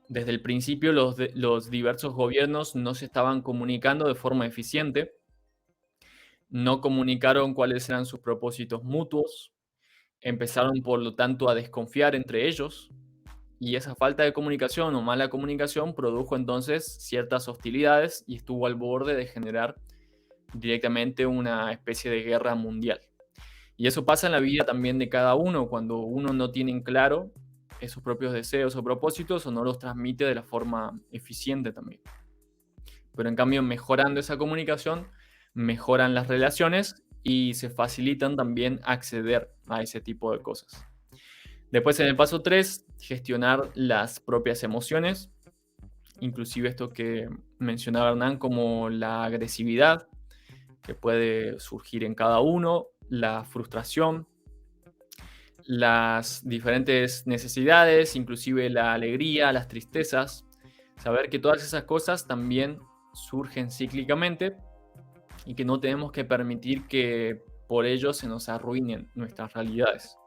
desde el principio los diversos gobiernos no se estaban comunicando de forma eficiente, no comunicaron cuáles eran sus propósitos mutuos, empezaron por lo tanto a desconfiar entre ellos, y esa falta de comunicación o mala comunicación produjo entonces ciertas hostilidades y estuvo al borde de generar directamente una especie de guerra mundial. Y eso pasa en la vida también de cada uno, cuando uno no tiene en claro esos propios deseos o propósitos o no los transmite de la forma eficiente también. Pero en cambio, mejorando esa comunicación, mejoran las relaciones y se facilitan también acceder a ese tipo de cosas. Después, en el paso 3, gestionar las propias emociones, inclusive esto que mencionaba Hernán como la agresividad que puede surgir en cada uno, la frustración, las diferentes necesidades, inclusive la alegría, las tristezas, saber que todas esas cosas también surgen cíclicamente y que no tenemos que permitir que por ello se nos arruinen nuestras realidades.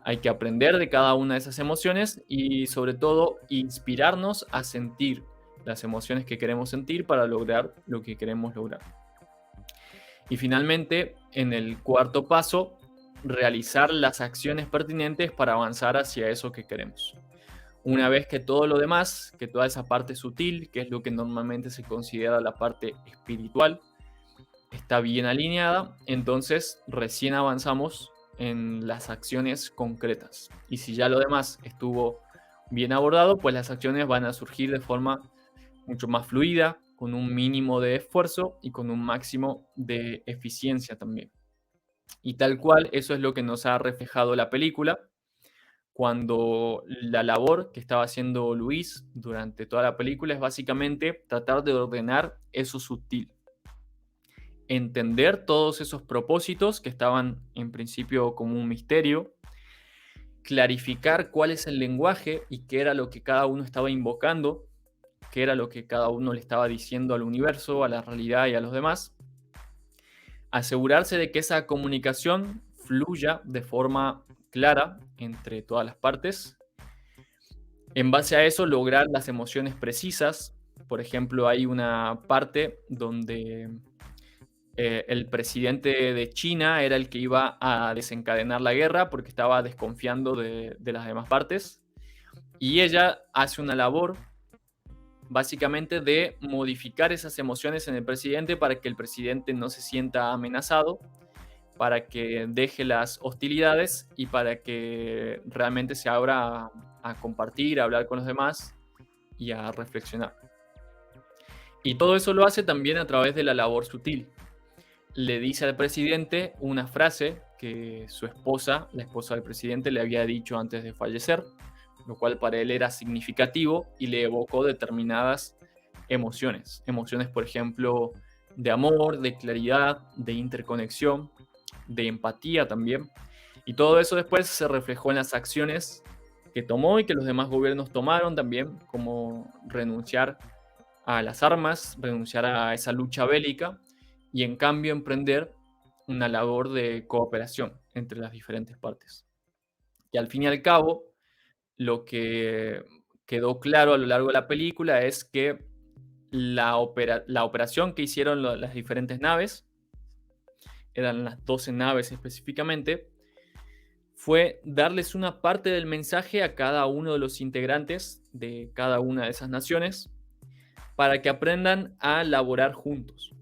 Hay que aprender de cada una de esas emociones y sobre todo inspirarnos a sentir las emociones que queremos sentir para lograr lo que queremos lograr. Y finalmente, en el cuarto paso, realizar las acciones pertinentes para avanzar hacia eso que queremos. Una vez que todo lo demás, que toda esa parte sutil, que es lo que normalmente se considera la parte espiritual, está bien alineada, entonces recién avanzamos en las acciones concretas. Y si ya lo demás estuvo bien abordado, pues las acciones van a surgir de forma mucho más fluida, con un mínimo de esfuerzo y con un máximo de eficiencia también. Y tal cual, eso es lo que nos ha reflejado la película, cuando la labor que estaba haciendo Luis durante toda la película es básicamente tratar de ordenar eso sutil, entender todos esos propósitos que estaban en principio como un misterio, clarificar cuál es el lenguaje y qué era lo que cada uno estaba invocando, qué era lo que cada uno le estaba diciendo al universo, a la realidad y a los demás, asegurarse de que esa comunicación fluya de forma clara entre todas las partes. En base a eso, lograr las emociones precisas. Por ejemplo, hay una parte donde el presidente de China era el que iba a desencadenar la guerra porque estaba desconfiando de las demás partes. Y ella hace una labor básicamente de modificar esas emociones en el presidente para que el presidente no se sienta amenazado, para que deje las hostilidades y para que realmente se abra a compartir, a hablar con los demás y a reflexionar. Y todo eso lo hace también a través de la labor sutil. Le dice al presidente una frase que su esposa, la esposa del presidente, le había dicho antes de fallecer, lo cual para él era significativo y le evocó determinadas emociones. Emociones, por ejemplo, de amor, de claridad, de interconexión, de empatía también. Y todo eso después se reflejó en las acciones que tomó y que los demás gobiernos tomaron también, como renunciar a las armas, renunciar a esa lucha bélica y en cambio emprender una labor de cooperación entre las diferentes partes. Y al fin y al cabo, lo que quedó claro a lo largo de la película es que la operación que hicieron las diferentes naves, eran las 12 naves específicamente, fue darles una parte del mensaje a cada uno de los integrantes de cada una de esas naciones para que aprendan a laborar juntos,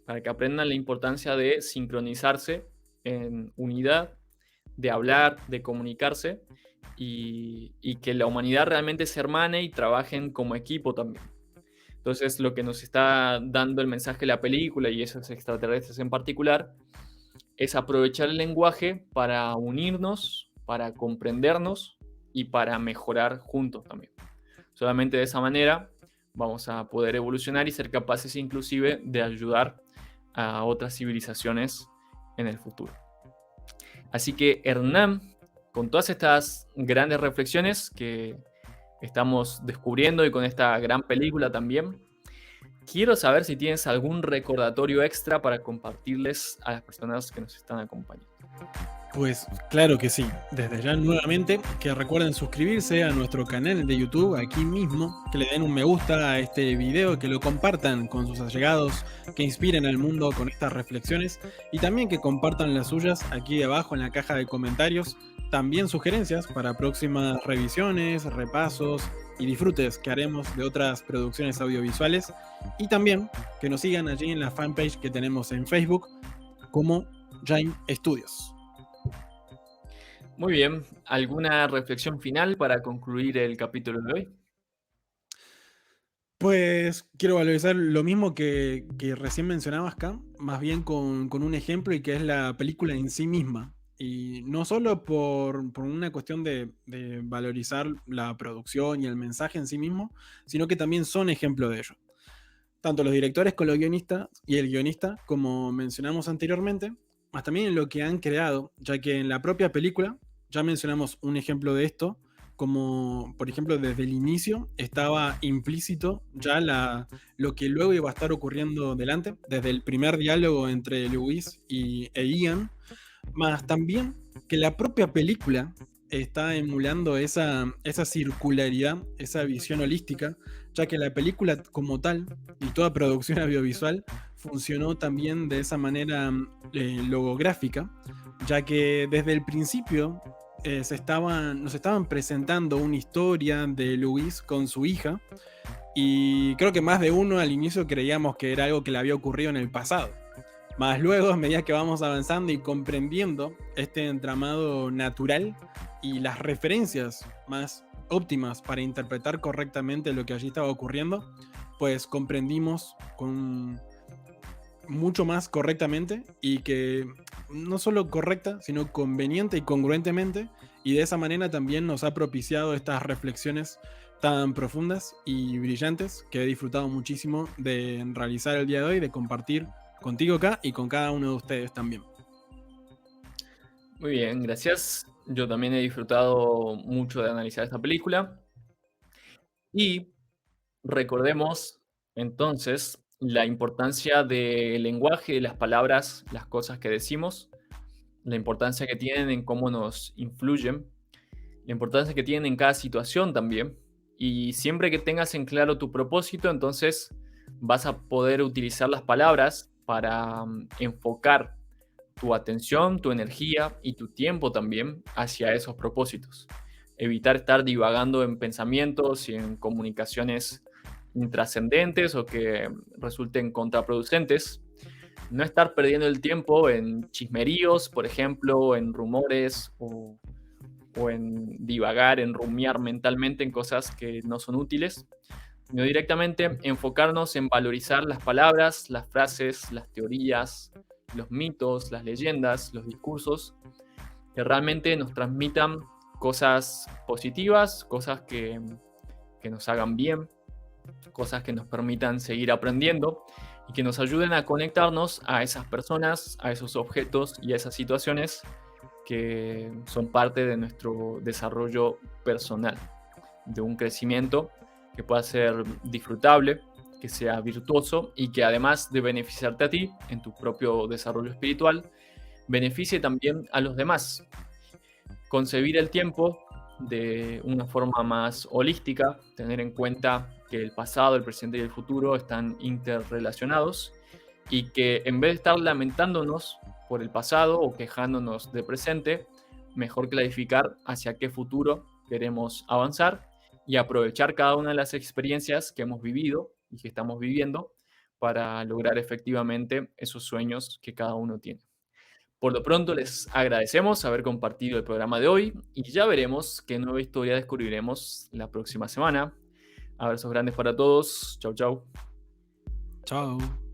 para que aprendan la importancia de sincronizarse en unidad, de hablar, de comunicarse y que la humanidad realmente se hermane y trabajen como equipo también. Entonces, lo que nos está dando el mensaje de la película y esos extraterrestres en particular es aprovechar el lenguaje para unirnos, para comprendernos y para mejorar juntos también. Solamente de esa manera vamos a poder evolucionar y ser capaces inclusive de ayudar a otras civilizaciones en el futuro. Así que Hernán, con todas estas grandes reflexiones que estamos descubriendo y con esta gran película también, quiero saber si tienes algún recordatorio extra para compartirles a las personas que nos están acompañando. Pues claro que sí. Desde ya nuevamente que recuerden suscribirse a nuestro canal de YouTube aquí mismo, que le den un me gusta a este video, que lo compartan con sus allegados, que inspiren al mundo con estas reflexiones y también que compartan las suyas aquí abajo en la caja de comentarios. También sugerencias para próximas revisiones, repasos y disfrutes que haremos de otras producciones audiovisuales. Y también que nos sigan allí en la fanpage que tenemos en Facebook como Jaime Studios. Muy bien, ¿alguna reflexión final para concluir el capítulo de hoy? Pues quiero valorizar lo mismo que recién mencionabas acá, más bien con un ejemplo y que es la película en sí misma. Y no solo por una cuestión de valorizar la producción y el mensaje en sí mismo, sino que también son ejemplo de ello. Tanto los directores como los guionistas y el guionista, como mencionamos anteriormente, más también en lo que han creado, ya que en la propia película ya mencionamos un ejemplo de esto, como por ejemplo desde el inicio estaba implícito ya lo que luego iba a estar ocurriendo delante, desde el primer diálogo entre Lewis e Ian, más también que la propia película está emulando esa circularidad, esa visión holística, ya que la película como tal y toda producción audiovisual funcionó también de esa manera logográfica, ya que desde el principio nos estaban presentando una historia de Luis con su hija, y creo que más de uno al inicio creíamos que era algo que le había ocurrido en el pasado. Más luego, a medida que vamos avanzando y comprendiendo este entramado natural y las referencias más óptimas para interpretar correctamente lo que allí estaba ocurriendo, pues comprendimos con mucho más correctamente, y que no solo correcta, sino conveniente y congruentemente, y de esa manera también nos ha propiciado estas reflexiones tan profundas y brillantes que he disfrutado muchísimo de realizar el día de hoy, de compartir contigo acá y con cada uno de ustedes también. Muy bien, gracias. Yo también he disfrutado mucho de analizar esta película. Y recordemos entonces la importancia del lenguaje, de las palabras, las cosas que decimos, la importancia que tienen en cómo nos influyen, la importancia que tienen en cada situación también. Y siempre que tengas en claro tu propósito, entonces vas a poder utilizar las palabras para enfocar tu atención, tu energía y tu tiempo también hacia esos propósitos. Evitar estar divagando en pensamientos y en comunicaciones intrascendentes o que resulten contraproducentes. No estar perdiendo el tiempo en chismeríos, por ejemplo, en rumores o en divagar, en rumiar mentalmente en cosas que no son útiles, sino directamente enfocarnos en valorizar las palabras, las frases, las teorías, los mitos, las leyendas, los discursos que realmente nos transmitan cosas positivas, cosas que nos hagan bien, cosas que nos permitan seguir aprendiendo y que nos ayuden a conectarnos a esas personas, a esos objetos y a esas situaciones que son parte de nuestro desarrollo personal, de un crecimiento que pueda ser disfrutable, que sea virtuoso y que además de beneficiarte a ti en tu propio desarrollo espiritual, beneficie también a los demás. Concebir el tiempo de una forma más holística, tener en cuenta que el pasado, el presente y el futuro están interrelacionados y que en vez de estar lamentándonos por el pasado o quejándonos del presente, mejor clarificar hacia qué futuro queremos avanzar y aprovechar cada una de las experiencias que hemos vivido y que estamos viviendo para lograr efectivamente esos sueños que cada uno tiene. Por lo pronto les agradecemos haber compartido el programa de hoy y ya veremos qué nueva historia descubriremos la próxima semana. Abrazos grandes para todos. Chau, chau. Chao.